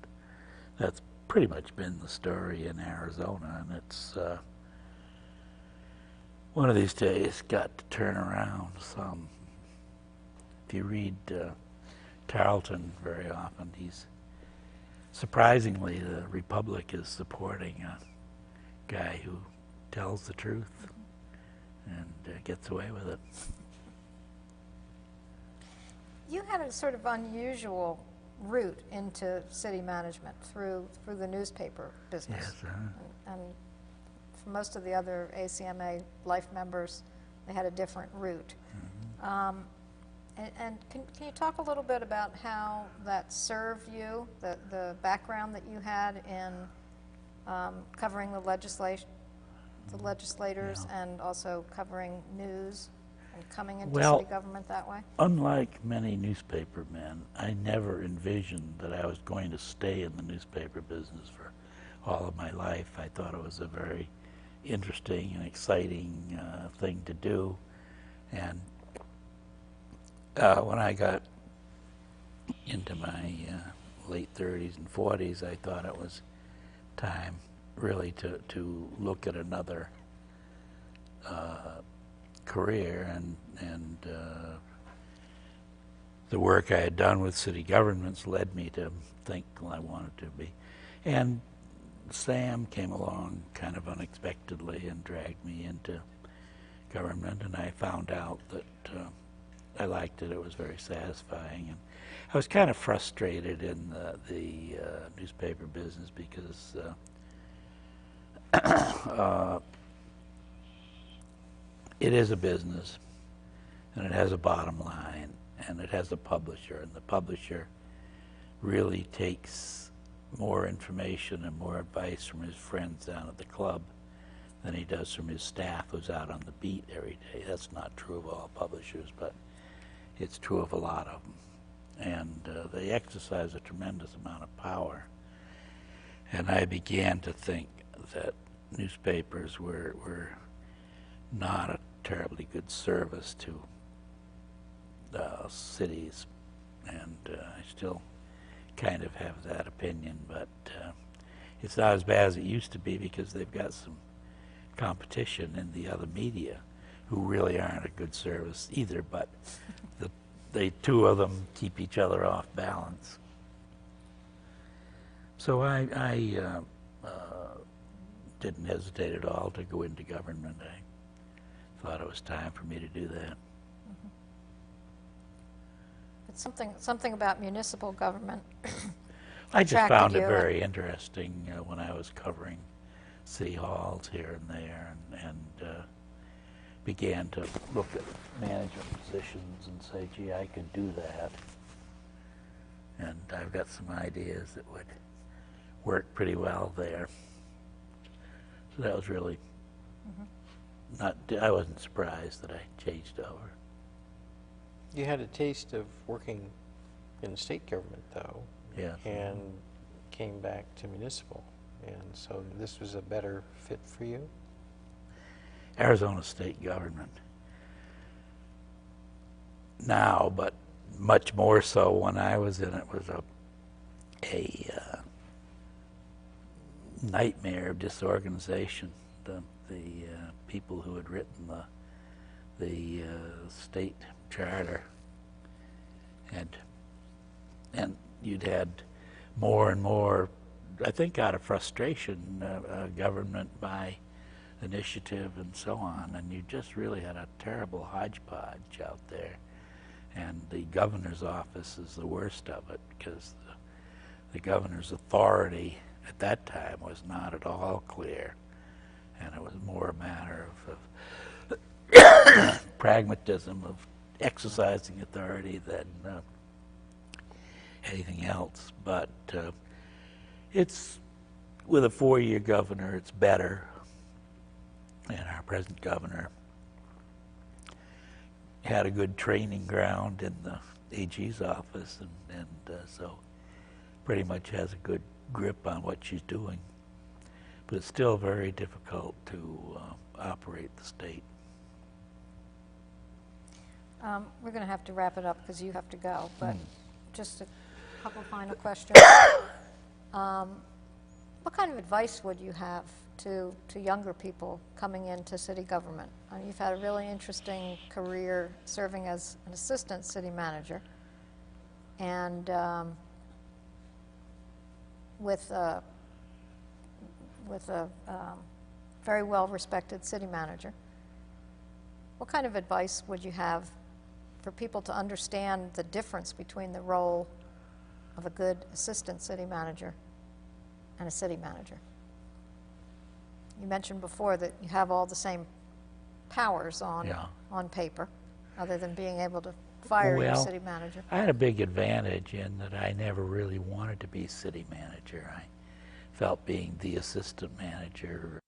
that's pretty much been the story in Arizona, and it's one of these days got to turn around some. If you read Tarleton very often, he's surprisingly, the Republic is supporting a guy who tells the truth and gets away with it. You had a sort of unusual route into city management through the newspaper business. Yes, And for most of the other ACMA life members, they had a different route. And can you talk a little bit about how that served you, the background that you had in covering the legislators Yeah. and also covering news and coming into Well, city government that way? unlike many newspaper men, I never envisioned that I was going to stay in the newspaper business for all of my life. I thought it was a very interesting and exciting thing to do. And when I got into my late 30s and 40s, I thought it was time really to look at another career, and the work I had done with city governments led me to think, well, I wanted to be. And Sam came along kind of unexpectedly and dragged me into government, and I found out that I liked it. It was very satisfying, and I was kind of frustrated in the newspaper business because it is a business, and it has a bottom line, and it has a publisher, and the publisher really takes more information and more advice from his friends down at the club than he does from his staff who's out on the beat every day. That's not true of all publishers, but it's true of a lot of them. And they exercise a tremendous amount of power. And I began to think that newspapers were not a terribly good service to cities, and I still kind of have that opinion, but it's not as bad as it used to be because they've got some competition in the other media who really aren't a good service either, but the two of them keep each other off balance. So I didn't hesitate at all to go into government. I thought it was time for me to do that. It's something about municipal government. I just attracted found it you. very interesting when I was covering city halls here and there, and began to look at management positions and say, gee, I could do that. And I've got some ideas that would work pretty well there. So that was really I wasn't surprised that I changed over. You had a taste of working in state government, though, Yes. and came back to municipal, and so this was a better fit for you? Arizona state government now, but much more so when I was in it, was a nightmare of disorganization. The people who had written the state charter, and you'd had more and more, I think out of frustration, government by initiative and so on, and you just really had a terrible hodgepodge out there. And the governor's office is the worst of it, because the governor's authority at that time was not at all clear, and it was more a matter of pragmatism, of exercising authority than anything else. But it's, with a 4-year governor, it's better. And our present governor had a good training ground in the AG's office, and so pretty much has a good grip on what she's doing. But it's still very difficult to operate the state. We're going to have to wrap it up because you have to go, but just a couple final questions. What kind of advice would you have to younger people coming into city government? You've had a really interesting career serving as an assistant city manager, and with a very well-respected city manager. What kind of advice would you have for people to understand the difference between the role of a good assistant city manager and a city manager? You mentioned before that you have all the same powers on paper, other than being able to fire your city manager. I had a big advantage in that I never really wanted to be city manager. I felt being the assistant manager